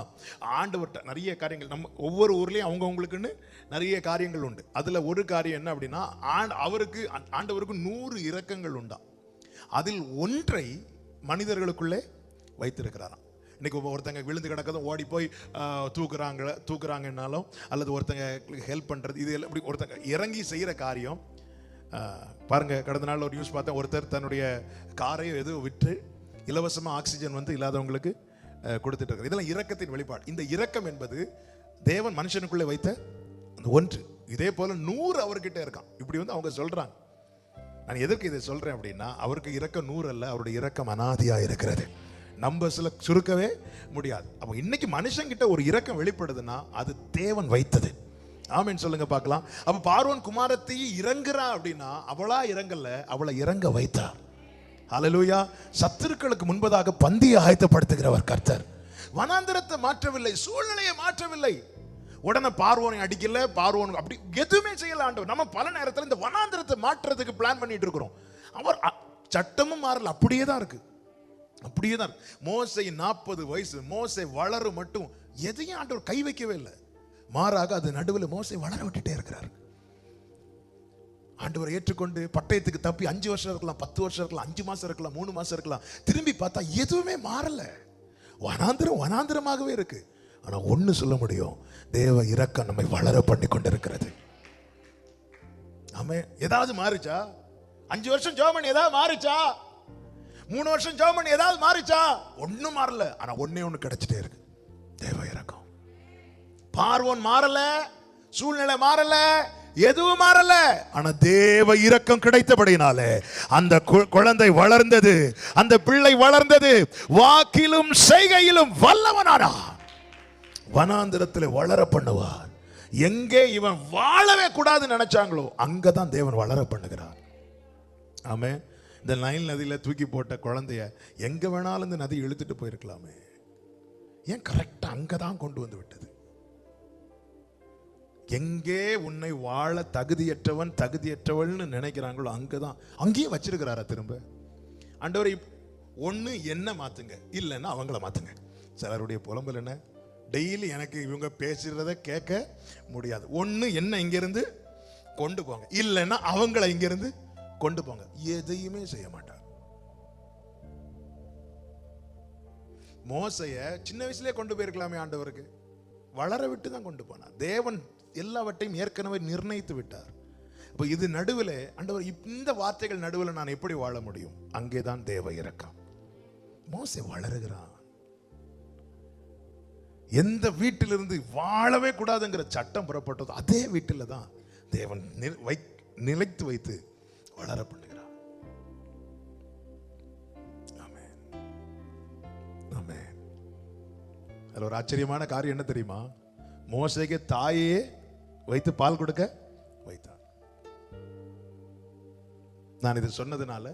ஆண்டவர்கிட்ட நிறைய காரியங்கள், நம்ம ஒவ்வொரு ஊர்லயும் அவங்கவுங்களுக்குன்னு நிறைய காரியங்கள் உண்டு. அதுல ஒரு காரியம் என்ன அப்படின்னா, ஆண்டவருக்கு 100 இரக்கங்கள் உண்டா. அதில் ஒன்றை மனிதர்களுக்குள்ளே வைத்திருக்கிறாராம். இன்னைக்கு ஒருத்தங்க விழுந்து கிடக்கதும் ஓடி போய் தூக்குறாங்கன்னாலும், அல்லது ஒருத்தங்க ஹெல்ப் பண்றது, இது எல்லாம் இப்படி ஒருத்தங்க இறங்கி செய்யற காரியம் பாருங்க. கடந்த நாள் ஒரு நியூஸ் பார்த்தேன். ஒருத்தர் தன்னுடைய காரையோ எதுவும் விற்று இலவசமா ஆக்சிஜன் வந்து இல்லாதவங்களுக்கு கொடுத்துட்டு இருக்காரு. இதெல்லாம் இரக்கத்தின் வெளிப்பாடு. இந்த இரக்கம் என்பது தேவன் மனுஷனுக்குள்ளே வைத்த அந்த ஒன்று. இதே போல 100 அவர்கிட்ட இருக்கான். இப்படி வந்து அவங்க சொல்றாங்க. நான் எதற்கு இதை சொல்றேன் அப்படின்னா, அவருக்கு இரக்கம் 100 அல்ல, அவருடைய இரக்கம் அனாதியா இருக்கிறது. நம்பர்ஸ்ல சுருக்கவே முடியாது. அப்ப இன்னைக்கு மனுஷங்கிட்ட ஒரு இரக்கம் வெளிப்படுதுன்னா அது தேவன் வைத்தது. ஆமென் சொல்லுங்க பார்க்கலாம். அப்ப பார்வோன் குமாரத்தை இறங்குறா அப்படின்னா அவளா இறங்கல, அவளை இறங்க வைத்தார். ஹல்லேலூயா. சத்துருக்களுக்கு முன்பதாக பந்தியை ஆயத்தப்படுத்துகிறவர் கர்த்தர். வனாந்திரத்தை மாற்றவில்லை, சூழ்நிலையை மாற்றவில்லை. உடனே பார்வோனை அடிக்கல, பார்வோன் அப்படி எதுவுமே செய்யல ஆண்டவர். நம்ம பல நேரத்தில் இந்த வனாந்திரத்தை மாற்றுறதுக்கு பிளான் பண்ணிட்டு இருக்கிறோம். அவர் சட்டமும் மாறல, அப்படியே தான் இருக்கு, அப்படியே தான். மோசே 40 வயசு, மோசே வளர மட்டும் எதையும் ஆண்டவர் கை வைக்கவே இல்லை. மாறாக அது நடுவில் மோசே வளர விட்டுட்டே இருக்கிறார். ஆண்டவர் ஏற்றுக்கொண்டு பட்டயத்துக்கு தப்பி 5 வருஷம் இருக்கலாம், 10 வருஷம் இருக்கலாம், 5 மாசம் இருக்கலாம், 3 மாசம் இருக்கலாம். திரும்பி பார்த்தா எதுவுமே மாறல, வனாந்திரமாகவே இருக்கு. ஆனா ஒண்ணு சொல்ல முடியும், தேவ இரக்கம் நம்மை வளர பண்ணி கொண்டிருக்கிறது. ஆமே. ஏதாவது மாறுச்சா? 5 வருஷம் ஜெபம் ஏதாவது மாறுச்சா? 3 வருஷம் ஜெபம் ஏதாவது மாறுச்சா? ஒண்ணும் மாறல. ஆனா ஒண்ணே ஒண்ணு கிடைச்சிட்டே இருக்கு, தேவ இரக்கம். பார்வோன் மாறல, சூழ்நிலை மாறல, எதுவும் மாறல. ஆனா தேவ இரக்கம் கிடைத்தபடினாலே அந்த குழந்தை வளர்ந்தது, அந்த பிள்ளை வளர்ந்தது, வாக்கிலும் செய்கையிலும் வல்லவனானான். வனாந்திரத்தில் வளர பண்ணுவார். எங்கே இவன் வாழவே கூடாதுன்னு நினைச்சாங்களோ அங்கதான் தேவன் வளர பண்ணுகிறார். ஆமே. இந்த நைல் நதியில தூக்கி போட்ட குழந்தைய எங்க வேணாலும் இந்த நதி இழுத்துட்டு போயிருக்கலாமே, ஏன் கரெக்டா அங்கதான் கொண்டு வந்து விட்டது? எங்கே உன்னை வாழ தகுதியற்றவள்னு நினைக்கிறாங்களோ அங்கதான், அங்கேயும் வச்சிருக்கிறாரா திரும்ப ஆண்டவரை. ஒண்ணு என்ன மாத்துங்க, இல்லைன்னா அவங்கள மாத்துங்க. சிலருடைய புலம்பல் என்ன, டெய்லி எனக்கு இவங்க பேசுறத கேட்க முடியாது. ஒண்ணு என்ன இங்கிருந்து கொண்டு போங்க, இல்லைன்னா அவங்கள இங்கிருந்து கொண்டு போங்க. எதையுமே செய்ய மாட்டார். மோசைய சின்ன வயசுலயே கொண்டு போயிருக்கலாமே, ஆண்டவருக்கு வளர விட்டு தான் கொண்டு போனார். தேவன் எல்லாவற்றையும் ஏற்கனவே நிர்ணயித்து விட்டார். அப்ப இது நடுவில் ஆண்டவர், இந்த வார்த்தைகள் நடுவில் நான் எப்படி வாழ முடியும்? அங்கேதான் தேவ இரக்கம். மோசே வளருகிறான். எந்த வீட்டிலிருந்து வாழவே கூடாதுங்கிற சட்டம் புறப்பட்டது, அதே வீட்டில் தான் தேவன் நிலைத்து வைத்து வளர பண்ணுகிறார். ஆமென், ஆமென். அதுல ஒரு ஆச்சரியமான காரியம் என்ன தெரியுமா? மோசேக்கு தாயே வைத்து பால் கொடுக்க வைத்தார். நான் இது சொன்னதுனால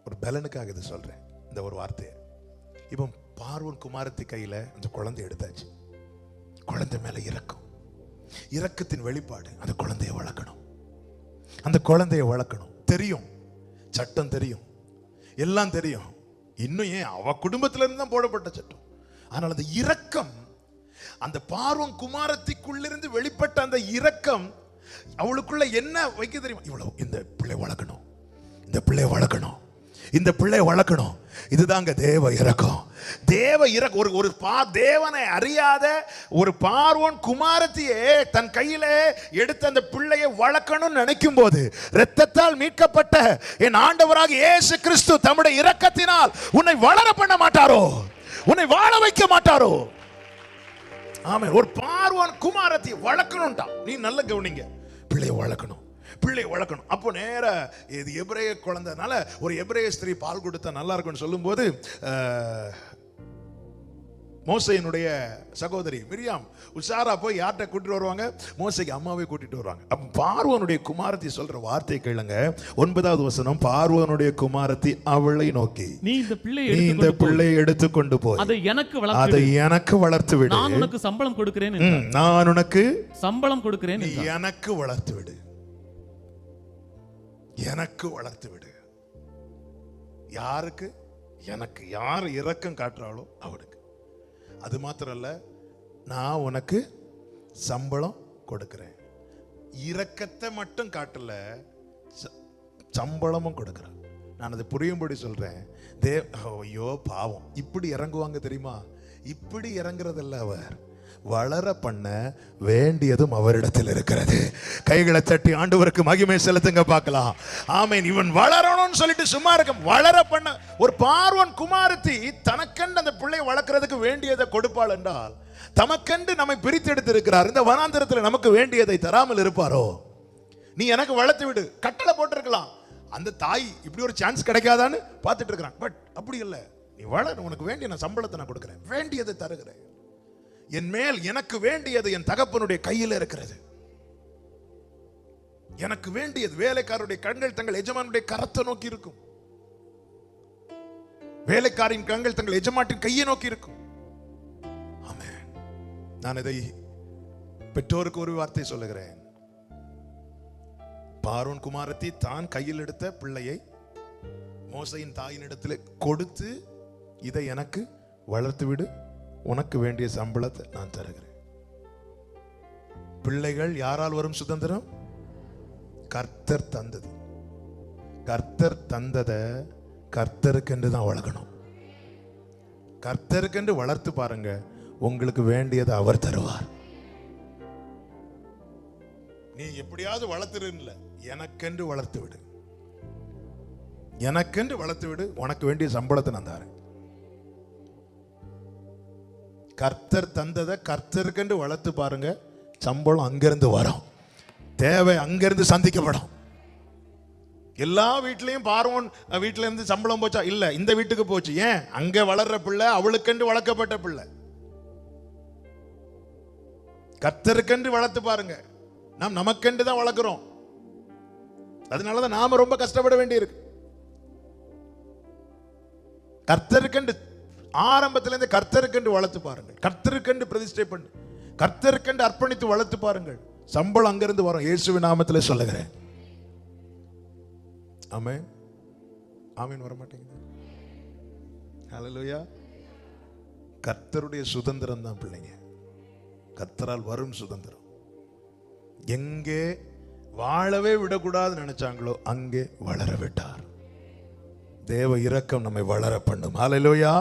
ஒரு பலனுக்காக இது சொல்றேன், இந்த ஒரு வார்த்தையை. இப்போ பார்வோன் குமாரத்தி கையில அந்த குழந்தை எடுத்தாச்சு. குழந்தை மேல இரக்கத்தின் வெளிப்பாடு. அந்த குழந்தையை வளர்க்கணும். அந்த குழந்தைய வளர்க்கணும். தெரியும், சட்டம் தெரியும், எல்லாம் தெரியும். இன்னும் ஏன் அவ குடும்பத்துல இருந்து தான் போடப்பட்ட சட்டம். ஆனால் அந்த இரக்கம், அந்த பார்வோன் குமாரத்திக்குள்ளிருந்து வெளிப்பட்ட அந்த இரக்கம் அவளுக்குள்ள என்ன வைக்க தெரியுமா? இவ்வளவு இந்த பிள்ளை வளர்க்கணும், இந்த பிள்ளை வளர்க்கணும், இந்த பிள்ளை வளர்க்கணும். இதுதாங்க தேவ இரக்கம். தேவ இரக்கம். ஒரு தேவனை அறியாத ஒரு பார்வோன் குமாரத்தியே தன் கையில எடுத்த அந்த பிள்ளையை வளர்க்கணும்னு நினைக்கும் போது, இரத்தத்தால் மீட்கப்பட்ட என் ஆண்டவராக இயேசு கிறிஸ்து தம்முடைய இரக்கத்தினால் உன்னை வளர பண்ண மாட்டாரோ? உன்னை வாழ வைக்க மாட்டாரோ? ஆமென். ஒரு பார்வோன் குமாரத்தை வளர்க்கணும்டா. நீ நல்ல கவனிங்க, பிள்ளையை வளர்க்கணும், பிள்ளையை வளர்க்கணும். அப்போ நேர இது எபிரேய குழந்தைனால ஒரு எபிரேய ஸ்திரீ பால் கொடுத்தா நல்லா இருக்கும்னு சொல்லும்போது, மோசையினுடைய சகோதரி மிரியாம் உஷாரா போய் யார்கிட்ட கூட்டிட்டு வருவாங்க? மோசைக்கு அம்மாவே கூட்டிட்டு வருவாங்க. அப்ப பார்வோனுடைய குமாரத்தி சொல்ற வார்த்தை கேளுங்க. 9வது வசனம், பார்வோனுடைய குமாரத்தி அவளை நோக்கி, நீ இந்த பிள்ளையை எடுத்துக்கொண்டு போய் அதை எனக்கு வளர்த்து விடு. நான் உனக்கு சம்பளம் கொடுக்கிறேன். நான் உனக்கு சம்பளம் கொடுக்கிறேன். நீ எனக்கு வளர்த்து விடு, எனக்கு வளர்த்து விடு. யாருக்கு? எனக்கு. யார் இரக்கம் காட்டுறாளோ அவனுக்கு. அது மாத்திரம் இல்ல, நான் உனக்கு சம்பளம் கொடுக்கிறேன். இரக்கத்தை மட்டும் காட்டல, சம்பளமும் கொடுக்கிறேன். நான் அதை புரியும்படி சொல்றேன். ஐயோ பாவம், இப்படி இறங்குவாங்க தெரியுமா? இப்படி இறங்குறதல்ல அவர். வளர பண்ண வேண்டியதும் அவரிடத்தில் இருக்கிறது. கைகளை தட்டி ஆண்டவருக்கு மகிமை செலுத்துங்க பார்க்கலாம். ஆமென். இவன் வளரணும்னு சொல்லிட்டு சும்மா இருக்க, வளர பண்ண ஒரு பார்வோன் குமாரத்தி தனக்கென்று அந்த பிள்ளை வளர்க்கறதுக்கு வேண்டியதை கொடுப்பாள் என்றால், தமக்கென்று நம்மை பிரித்து எடுத்திருக்கிறார். இந்த வனாந்தரத்தில் நமக்கு வேண்டியதை தராமல் இருப்பாரோ? நீ எனக்கு வளர்த்து விடு, கட்டளை போட்டிருக்கலாம். அந்த தாய் இப்படி ஒரு சான்ஸ் கிடைக்காதான்னு பார்த்துட்டு இருக்கிறான். பட் அப்படி இல்லை, நீ வளர, உனக்கு வேண்டிய நான் சம்பளத்தை நான் கொடுக்கிறேன், வேண்டியதை தருகிறேன். என் மேல் எனக்கு வேண்டியது என் தகப்பனுடைய கையில் இருக்கிறது. எனக்கு வேண்டியது, வேலைக்காரருடைய கண்கள் தங்கள் எஜமானுடைய கரத்தை நோக்கி இருக்கும். வேலைக்காரின் கண்கள் தங்கள் எஜமாட்டின் கையை நோக்கி இருக்கும். ஆமென். நான் இதை பெற்றோருக்கு ஒரு வார்த்தை சொல்லுகிறேன். பார்வோன் குமாரத்தி தான் கையில் எடுத்த பிள்ளையை மோசையின் தாயின் இடத்துல கொடுத்து, இதை எனக்கு வளர்த்து விடு, உனக்கு வேண்டிய சம்பளத்தை நான் தருகிறேன். பிள்ளைகள் யாரால் வரும் சுதந்திரம்? கர்த்தர் தந்தது. கர்த்தர் தந்ததை கர்த்தருக்கென்று தான் வளர்க்கணும். கர்த்தருக்கென்று வளர்த்து பாருங்க, உங்களுக்கு வேண்டியதை அவர் தருவார். நீ எப்படியாவது வளர்த்துருல, எனக்கென்று வளர்த்து விடு, எனக்கென்று வளர்த்து விடு, உனக்கு வேண்டிய சம்பளத்தை நான் தரேன். கர்த்தர் தந்ததை கர்த்தருக்கென்று வளர்த்து பாருங்க, சம்பளம் அங்கிருந்து வரும், தேவை அங்கிருந்து சந்திக்கப்படும். எல்லா வீட்லயும் பார்வோன் வீட்டுல இருந்து சம்பளம் போச்சா? இல்ல, இந்த வீட்டுக்கு போச்சு. ஏன்? அங்க வளர்ற பிள்ளை அவளுக்கென்று வளர்க்கப்பட்ட பிள்ளை. கர்த்தருக்கென்று வளர்த்து பாருங்க. நாம் நமக்கென்று தான் வளர்க்கிறோம். அதனாலதான் நாம ரொம்ப கஷ்டப்பட வேண்டியிருக்கு. கர்த்தருக்கென்று ஆரம்பத்திலிருந்து கர்த்தருக்கென்று வளர்த்து பாருங்கள். கர்த்தருக்கென்று பிரதிஷ்டை பண்ணு, கர்த்தருக்கென்று அர்ப்பணித்து வளர்த்து பாருங்கள். சம்பளம் அங்கிருந்து வரும். இயேசுவின் நாமத்திலே சொல்லுகிறேன். ஆமென். ஆமென். வர மாட்டேங்குது. ஹல்லேலூயா. கர்த்தருடைய சுதந்திரம் தான் பிள்ளைங்க. கர்த்தரால் வரும் சுதந்திரம். எங்கே வாழவே விடக்கூடாது நினைச்சாங்களோ அங்கே வளர விட்டார். தேவ இரக்கம் நம்மை வளர பண்ணும். ஹல்லேலூயா.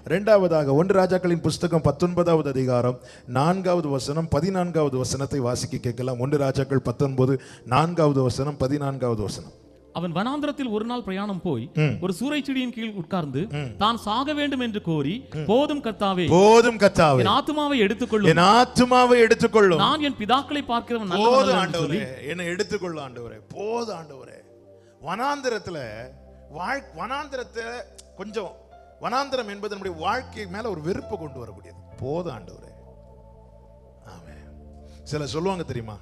இரண்டாவதாக 1 ராஜாக்களின் புஸ்தகம் 19வது அதிகாரம் 4வது வசனம் 14வது வசனத்தை வாசிக்க கேட்கலாம். 1 ராஜாக்கள் 19 4வது வசனம் 14வது வசனம். அவன் வனாந்திரத்தில் ஒரு நாள் பிரயாணம் போய் ஒரு சூரை செடியின் கீழ் உட்கார்ந்து தான் சாக வேண்டும் என்று கோரி, போதும் கர்த்தாவே, போதும் கர்த்தாவே, என் ஆத்துமாவை எடுத்துக்கொள்ளும், என் ஆத்துமாவை எடுத்துக்கொள்ளும், நான் என் பிதாக்களை பார்க்கிறவன் நல்லவன் ஆண்டவரே, என்னை எடுத்துக்கொள்ள ஆண்டவரே, போது ஆண்டவரே. வனாந்திரத்துல வனாந்திரத்தை கொஞ்சம், வனாந்திரம் என்பது நம்முடைய வாழ்க்கை மேல ஒரு வெறுப்பை கொண்டு வரக்கூடியது. போது ஆண்டவரே. ஆமென். சில சொல்லுவாங்க தெரியுமா,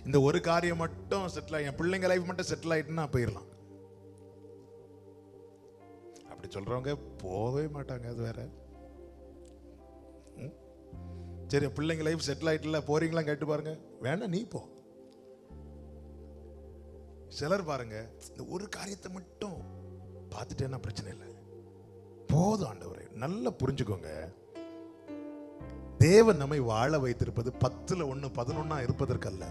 இந்த ஒரு காரியம் மட்டும் செட்டில் ஆகி, என் பிள்ளைங்க லைஃப் மட்டும் செட்டில் ஆயிட்டுன்னா போயிடலாம். அப்படி சொல்றவங்க போகவே மாட்டாங்க. அது வேற. சரி, பிள்ளைங்க லைஃப் செட்டில் ஆயிட்டுல, போறீங்களா கேட்டு பாருங்க. வேணா நீ போ. சிலர் பாருங்க, இந்த ஒரு காரியத்தை மட்டும் பார்த்துட்டேன்னா பிரச்சனை இல்லை, போதும் ஆண்டவரே. நல்லா புரிஞ்சுக்கோங்க, தேவன் நம்மை வாழ வைத்திருப்பது 10ல் 1 11 இருப்பதற்கல்ல.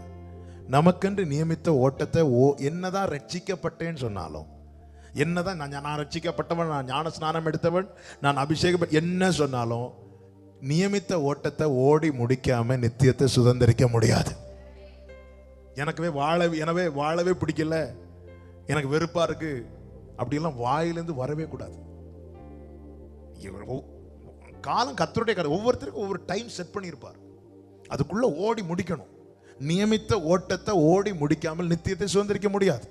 நமக்கென்று நியமித்த ஓட்டத்தை என்னதான் ரட்சிக்கப்பட்டேன்னு சொன்னாலும், என்னதான் நான் ரட்சிக்கப்பட்டவன், நான் ஞான ஸ்நானம் எடுத்தவன், நான் அபிஷேகம் என்ன சொன்னாலும், நியமித்த ஓட்டத்தை ஓடி முடிக்காம நித்தியத்தை சுதந்திரிக்க முடியாது. எனவே வாழவே பிடிக்கல, எனக்கு வெறுப்பா இருக்கு, அப்படியெல்லாம் வாயிலிருந்து வரவே கூடாது. காலம் கர்த்தருடைய காலம், ஒவ்வொருத்தருக்கும் ஒவ்வொரு டைம் செட் பண்ணியிருப்பார், அதுக்குள்ள ஓடி முடிக்கணும். நியமித்த ஓட்டத்தை ஓடி முடிக்காமல் நித்தியத்தை சுதந்திரிக்க முடியாது.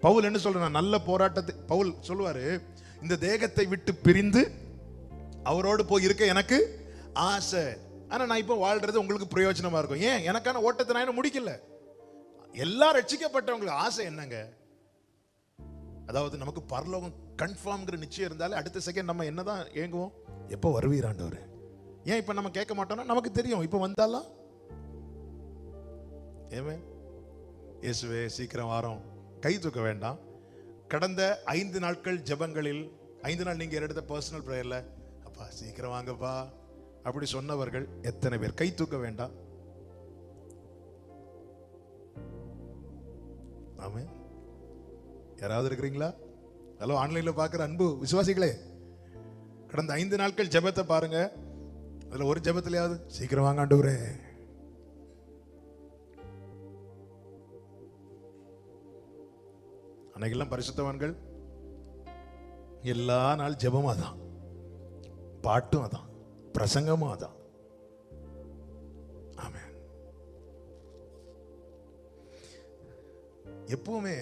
பவுல் என்ன சொல்றான், நல்ல போராட்டத்தை பவுல் சொல்லுவாரு, இந்த தேகத்தை விட்டு பிரிந்து அவரோடு போய் இருக்க எனக்கு ஆசை, ஆனா நான் இப்போ வாழ்றது உங்களுக்கு பிரயோஜனமா இருக்கும். ஏன்? எனக்கான ஓட்டத்தை நான் முடிக்கல. எல்லாரும் ரட்சிக்கப்பட்டவங்களுக்கு ஆசை என்னங்க? அதாவது நமக்கு பரலோகம் கன்ஃபார்ம்ங்கிற நிச்சயம் இருந்தாலே அடுத்த செகண்ட் நம்ம என்னதான் ஏங்குவோம், எப்போ வருவீர் ஆண்டவரே. ஏன் இப்ப நம்ம கேட்க மாட்டோம்னா நமக்கு தெரியும் இப்ப வந்தாலாம். ஏமே இயேசுவே சீக்கிரம் வாரம், கை தூக்க வேண்டாம். கடந்த 5 நாட்கள் ஜெபங்களில் 5 நாள் நீங்க எடுத்த பர்சனல் பிரேயர்ல, அப்பா சீக்கிரம் வாங்கப்பா அப்படி சொன்னவர்கள் எத்தனை பேர்? கை தூக்க வேண்டாம். ஆமே, யாராவது இருக்கிறீங்களா? ஹலோ, ஆன்லைன்ல பார்க்குற அன்பு விசுவாசிகளே, கடந்த 5 நாட்கள் ஜெபத்தை பாருங்க, அதுல ஒரு ஜெபத்திலேயாவது சீக்கிரம் வாங்க ஆண்டவரே. அன்னைக்கெல்லாம் பரிசுத்தவான்கள் எல்லா நாள் ஜெபமும் அதான், பாட்டும் அதான், பிரசங்கமும் அதான். ஆமென். எப்பவுமே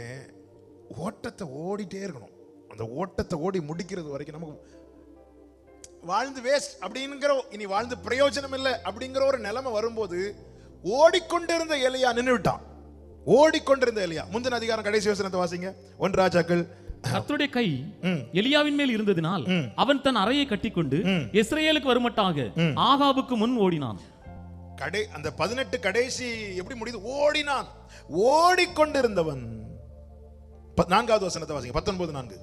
ஓட்டத்தை ஓடிட்டே இருக்கணும். அந்த ஓட்டத்தை ஓடி முடிக்கிறது வரைக்கும் நமக்கு வாழ்ந்து வேஸ்ட் அப்படிங்கிற, இனி வாழ்ந்து பிரயோஜனம் இல்லை அப்படிங்கிற ஒரு நிலைமை வரும்போது, ஓடிக்கொண்டிருந்த எலியா நின்று விட்டான். ஓடிக்கொண்டிருந்த எலியா, முந்தின அதிகாரம் கடைசி வசனத்தை வாசிங்க. 1 ராஜாக்கள். கர்த்தருடைய கை எலியாவின் மேல் இருந்ததினால் அவன் தன் அறையை கட்டிக்கொண்டு இஸ்ரவேலுக்கு வருமட்டாக ஆகாபுக்கு முன் ஓடினான். அந்த 18 கடைசி எப்படி முடியுது? ஓடினான். ஓடிக்கொண்டிருந்தவன். 4வது வசனத்தை வாசிங்க. 19:4.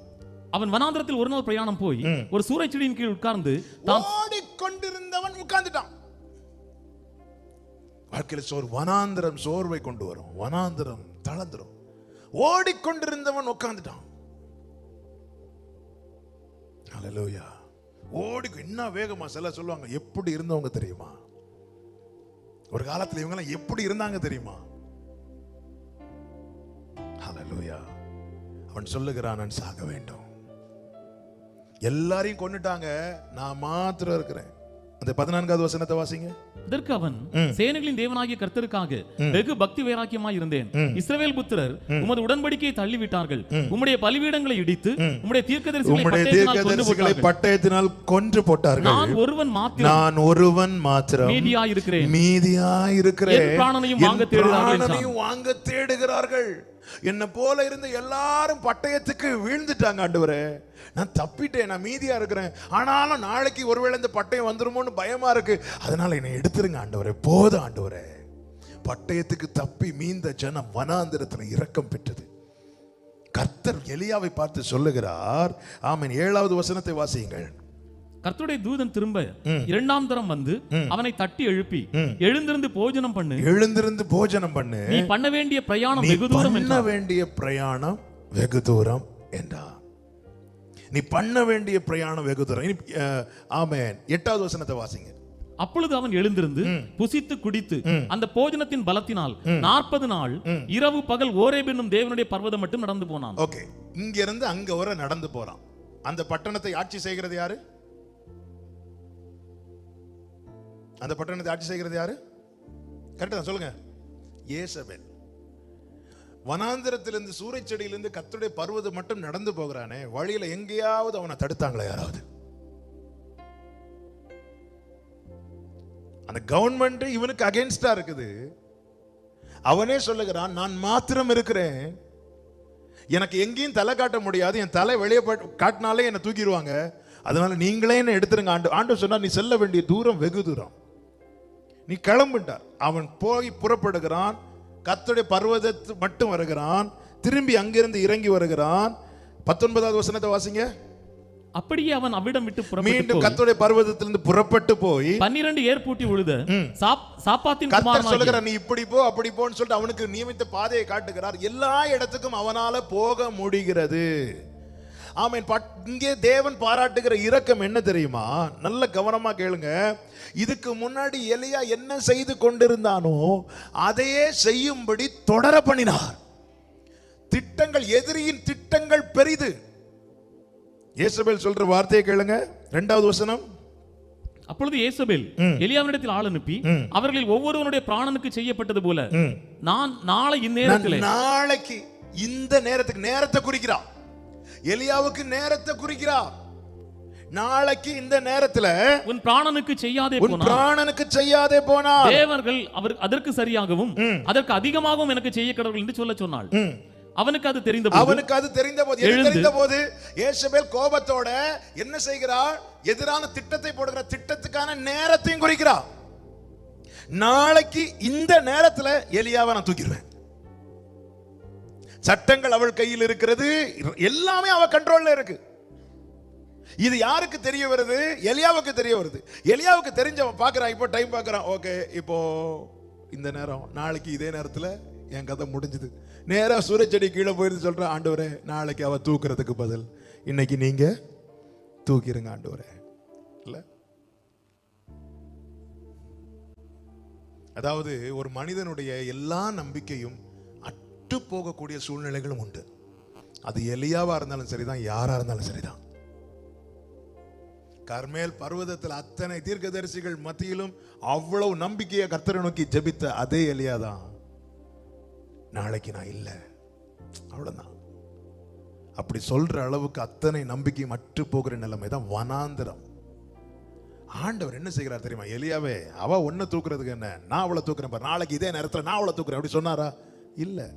அவன் வனாந்திரத்தில் ஒரு நாள் பிரயாணம் போய் ஒரு சூறைச்செடியின் கீழ் உட்கார்ந்து ஓடிக்கொண்டிருந்தவன் உட்கார்ந்துட்டான். வாழ்க்கையில் வனாந்திரம் சோர்வை கொண்டு வரும், வனாந்திரம் தளர்ந்துரும். ஓடிக்கொண்டிருந்தவன் உட்கார்ந்துட்டான். ஹல்லேலூயா. ஓடி என்ன வேகமா, சில சொல்லுவாங்க எப்படி இருந்தவங்க தெரியுமா, ஒரு காலத்துல இவங்க எல்லாம் எப்படி இருந்தாங்க தெரியுமா? ஹல்லேலூயா. அவன் சொல்லுகிறான், நான் சாக வேண்டும். எல்லாரையும் கொன்னுட்டாங்க, நான் மாத்திரம் இருக்கிறேன். அந்த 14வது வசனத்தை வாசிங்க. அதற்கு அவன், சேனைகளின் தேவனாகிய கர்த்தருக்காக வெகு பக்தி வைராக்கியமாய் இருந்தேன். இஸ்ரவேல் புத்திரர் உமது உடன்படிக்கையை தள்ளிவிட்டார்கள். உம்முடைய பலிபீடங்களை இடித்து உம்முடைய தீர்க்கதரிசிகளை பட்டயத்தினால் கொன்று போட்டார்கள். நான் ஒருவன் மாத்திரம் மீதியாயிருக்கிறேன். என் பிராணனையும் வாங்க தேடுகிறார்கள். என்ன போல இருந்த எல்லாரும் பட்டயத்துக்கு வீழ்ந்துட்டாங்க. ஆண்டவரே, நான் தப்பிட்டேன், நான் மீதியா இருக்கிறேன். ஆனாலும் நாளைக்கு ஒருவேளை இந்த பட்டயம் வந்துருமோன்னு பயமா இருக்கு, அதனால என்னை எடுத்துருங்க ஆண்டவரே, போதும் ஆண்டவரே. பட்டயத்துக்கு தப்பி மீந்த ஜனம் வனாந்திரத்தில் இரக்கம் பெற்றது. கர்த்தர் எலியாவை பார்த்து சொல்லுகிறார். ஆமென். 7வது வசனத்தை வாசியுங்கள். கர்த்தருடைய தூதன் திரும்ப 2ஆம் தரம் வந்து அவனை தட்டி எழுப்பி, எழுந்திருந்து போஜனம் பண்ணு, நீ பண்ண வேண்டிய பிரயாணம் வெகு தூரம் என்றார். நீ பண்ண வேண்டிய பிரயாணம் வெகு தூரம். ஆமென். 8வது வசனத்தை வாசிங்க. அப்பொழுது அவன் எழுந்திருந்து புசித்து குடித்து அந்த போஜனத்தின் பலத்தினால் 40 நாள் இரவு பகல் ஓரேப் என்னும் தேவனுடைய பர்வதம் மட்டும் நடந்து போனான். ஓகே, இங்க இருந்து அங்க வர நடந்து போறான். அந்த பட்டணத்தை ஆட்சி செய்கிறது யாரு? அந்த பட்டணத்தை ஆட்சி செய்கிறது யாரு? கரெக்டா சொல்லுங்க. யேசபேல். வனாந்திரத்திலிருந்து சூறைச்செடியிலிருந்து கர்த்தருடைய பர்வதம் மட்டும் நடந்து போகிறானே, வழியில எங்கேயாவது அவனை தடுத்தாங்களா யாராவது? அந்த கவர்மெண்ட் இவனுக்கு அகைன்ஸ்டா இருக்குது. அவனே சொல்லுகிறான், நான் மாத்திரம் இருக்கிறேன், எனக்கு எங்கேயும் தலை காட்ட முடியாது, என் தலை வெளியே காட்டினாலே என்னை தூக்கிடுவாங்க, அதனால நீங்களே என்ன எடுத்துருங்க. ஆண்டு சொன்னா, நீ செல்ல வேண்டிய தூரம் வெகு தூரம், நீ கிளம்புட்டார். அவன் போய் புறப்படுகிறான், கர்த்தருடைய பர்வதத்து மட்டும் வருகிறான். திரும்பி அங்கிருந்து இறங்கி வருகிறான். 19வது வசனத்தை வாசிங்க. அப்படியே அவன் அவ்விடம் விட்டு மீண்டும் கர்த்தருடைய பர்வதத்திலிருந்து புறப்பட்டு போய் 12 ஏர்பூட்டி உழுத சாப்பாத்தின் கர்த்தர் சொல்லுகிறார், நீ இப்படி போ அப்படி போன்னு சொல்லிட்டு அவனுக்கு நியமித்த பாதையை காட்டுகிறார். எல்லா இடத்துக்கும் அவனால போக முடிகிறது. ஆமென். இங்கே தேவன் பாராட்டுகிற இரக்கம் என்ன தெரியுமா? நல்ல கவனமா கேளுங்க. இதுக்கு முன்னாடி எலியா என்ன செய்து கொண்டிருந்தானோ அதையே செய்யும்படி தொடர பண்ணினார். திட்டங்கள், எதிரியின் திட்டங்கள் பெரிது. யேசபேல் சொல்ற வார்த்தையை கேளுங்க. 2வது வசனம். அப்பொழுது யேசபேல் எலியாவினிடத்தில் ஆள் அனுப்பி அவர்களில் ஒவ்வொருவனுடைய பிராணனுக்கு செய்யப்பட்டது போல நான் நாளை இந்நேரத்தில், நாளைக்கு இந்த நேரத்துக்கு, நேரத்தை குறிக்கிறா, எலியாவுக்கு நேரத்தை குறிக்கிறா. நாளைக்கு இந்த நேரத்துல உன் பிராணனுக்கு செய்யாதே உன் பிராணனுக்கு செய்யாதே போனால் தேவர்கள் அதற்கு சரியாகவும் அதற்கு அதிகமாகவும் எனக்கு செய்ய கடவுள் என்று சொல்ல சொன்னாள். அவனுக்கு அது தெரிந்த போது யேசபேல் கோபத்தோட என்ன செய்கிறார்? எதிரான திட்டத்தை போடுகிற, திட்டத்துக்கான நேரத்தையும் குறிக்கிறார். நாளைக்கு இந்த நேரத்துல எலியாவை நான் தூக்கிடுவேன். சட்டங்கள் அவள் கையில் இருக்கிறது, எல்லாமே அவ கண்ட்ரோல்ல இருக்கு. இது யாருக்கு தெரிய வருது? எலியாவுக்கு தெரிய வருது. எலியாவுக்கு தெரிஞ்சவன் பார்க்கறான், இப்போ டைம் பார்க்கறான். ஓகே, இப்போ இந்த நேரம், நாளைக்கு இதே நேரத்துல என் கதை முடிஞ்சது. நேரா சூரியச்செடி கீழே போயிருந்து சொல்றான், ஆண்டவரே நாளைக்கு அவ தூக்குறதுக்கு பதில் இன்னைக்கு நீங்க தூக்கிருங்க ஆண்டவரே. இல்ல, அதாவது ஒரு மனிதனுடைய எல்லா நம்பிக்கையும் அற்று போகக்கூடிய சூழ்நிலைகளும் உண்டு. அது எலியாவா இருந்தாலும் சரிதான், யாரா இருந்தாலும் சரிதான். கர்மேல் பர்வதத்தில் அத்தனை தீர்க்கதரிசிகள் மத்தியிலும் அவ்வளவு நம்பிக்கையை கர்த்தரை நோக்கி ஜெபித்த அதே எலியாதான் நாளைக்கு நான் இல்லை, அவ்வளவுதான். அப்படி சொல்ற அளவுக்கு அத்தனை நம்பிக்கை மற்ற போகிற நிலைமை தான் வனாந்திரம். ஆண்டவர் என்ன செய்கிறார் தெரியுமா? எலியாவே, அவ ஒன்ன தூக்குறதுக்கு என்ன, நான் அவளை தூக்குறேன் பாரு, நாளைக்கு இதே நேரத்தில் நான் அவளை தூக்குறேன் அப்படி சொன்னாரா? இல்ல,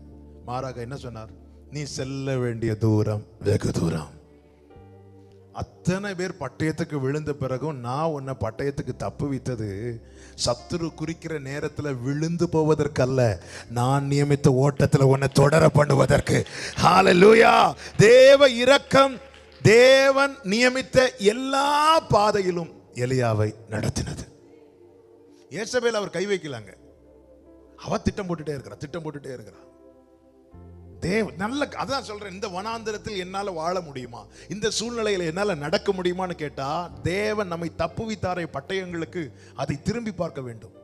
மாறாக என்ன சொன்னார்? நீ செல்ல வேண்டிய தூரம் வெகு தூரம். அத்தனை பேர் பட்டயத்துக்கு விழுந்த பிறகும் நான் உன்னை பட்டயத்துக்கு தப்பு வைத்தது சத்துரு குறிக்கிற நேரத்தில் விழுந்து போவதற்கல்ல, நான் நியமித்த ஓட்டத்தில் உன்னை தொடர பண்ணுவதற்கு. ஹல்லேலூயா! தேவ இரக்கம் தேவன் நியமித்த எல்லா பாதையிலும் எலியாவை நடத்தினது. யேசபேல் அவர் கை வைக்கலாங்க, அவ திட்டம் போட்டுட்டே இருக்கிறா. நல்ல, அதான் சொல்றேன், இந்த வனாந்திரத்தில் என்னால வாழ முடியுமா, இந்த சூழ்நிலையில என்னால நடக்க முடியுமான்னு கேட்டா, தேவன் நம்மை தப்புவித்தாரை பட்டயங்களுக்கு அதை திரும்பி பார்க்க வேண்டும்.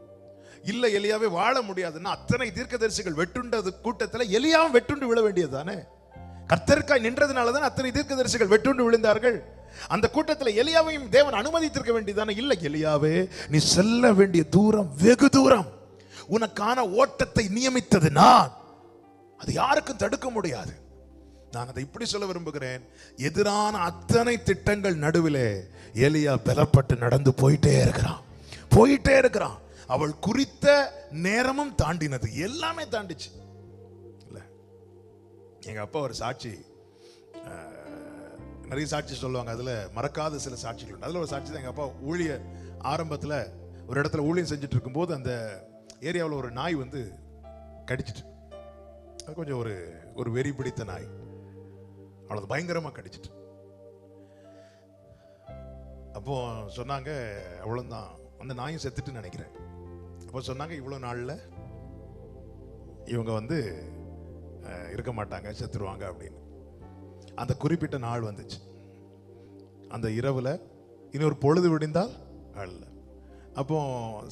இல்ல எலியாவே வாழ முடியாதுன்னா அத்தனை தீர்க்கதரிசிகள் வெட்டுண்டது கூட்டத்தில் எலியாவும் வெட்டுண்டு விழ வேண்டியதுதானே. கர்த்தருக்காய் நின்றதுனாலதான் அத்தனை தீர்க்கதரிசிகள் வெட்டுண்டு விழுந்தார்கள். அந்த கூட்டத்தில் எலியாவையும் தேவன் அனுமதித்திருக்க வேண்டியதானே. இல்ல, எலியாவே நீ செல்ல வேண்டிய தூரம் வெகு தூரம், உனக்கான ஓட்டத்தை நியமித்தது நான், அது யாருக்கும் தடுக்க முடியாது. நான் அதை இப்படி சொல்ல விரும்புகிறேன், எதிரான அத்தனை திட்டங்கள் நடுவிலே எலியா பலப்பட்டு நடந்து போயிட்டே இருக்கிறான். அவள் குறித்த நேரமும் தாண்டினது, எல்லாமே தாண்டிச்சு. இல்ல, எங்க அப்பா ஒரு சாட்சி, நிறைய சாட்சி சொல்லுவாங்க, அதுல மறக்காத சில சாட்சிகள் உண்டு. அதுல ஒரு சாட்சி தான், எங்க அப்பா ஊழிய ஆரம்பத்துல ஒரு இடத்துல ஊழியம் செஞ்சுட்டு இருக்கும்போது அந்த ஏரியாவில் ஒரு நாய் வந்து கடிச்சிட்டு, கொஞ்சம் ஒரு வெறி பிடித்த நாய், அவ்வளவு பயங்கரமா கடிச்சிட்டு. அப்போ சொன்னாங்க, அவ்வளவுதான், அந்த நாயும் செத்துட்டு நினைக்கிறேன். அப்போ சொன்னாங்க, இவ்வளவு நாள்ல இவங்க வந்து இருக்க மாட்டாங்க, செத்துருவாங்க அப்படின்னு. அந்த குறிப்பிட்ட நாள் வந்துச்சு. அந்த இரவுல இன்னொரு பொழுது விடிந்தால் அல்ல. அப்போ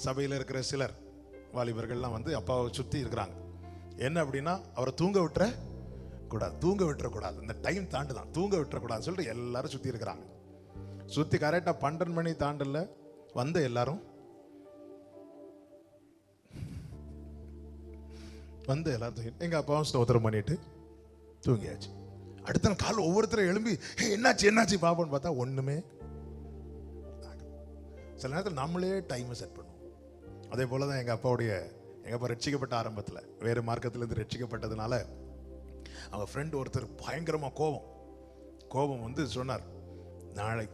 சபையில் இருக்கிற சிலர் வாலிபர்கள்லாம் வந்து அப்பாவை சுத்தி இருக்கிறாங்க. என்ன அப்படின்னா, அவரை தூங்க விட்டுறக்கூடாது, இந்த டைம் தாண்டுதான், தூங்க விட்டுறக்கூடாதுன்னு சொல்லிட்டு எல்லாரும் சுத்தி இருக்கிறாங்க. சுத்தி கரெக்டா 12 மணி தாண்டல வந்து எல்லாரும் எங்க அப்பாவும் ஸ்தோத்திரம் பண்ணிட்டு தூங்கியாச்சு. அடுத்த நாள் காலையில் ஒவ்வொருத்தரும் எழும்பி என்னாச்சு பாப்போன்னு பார்த்தா ஒண்ணுமே. சில நேரத்தில் நம்மளே டைமை செட் பண்ணுவோம். அதே போலதான் எங்க அப்பா ரட்சிக்கப்பட்ட ஆரம்பத்தில் வேறு மார்க்கத்திலிருந்து ரட்சிக்கப்பட்டதுனால அவங்க ஃப்ரெண்ட் ஒருத்தர் பயங்கரமா கோபம் வந்து சொன்னார், நாளை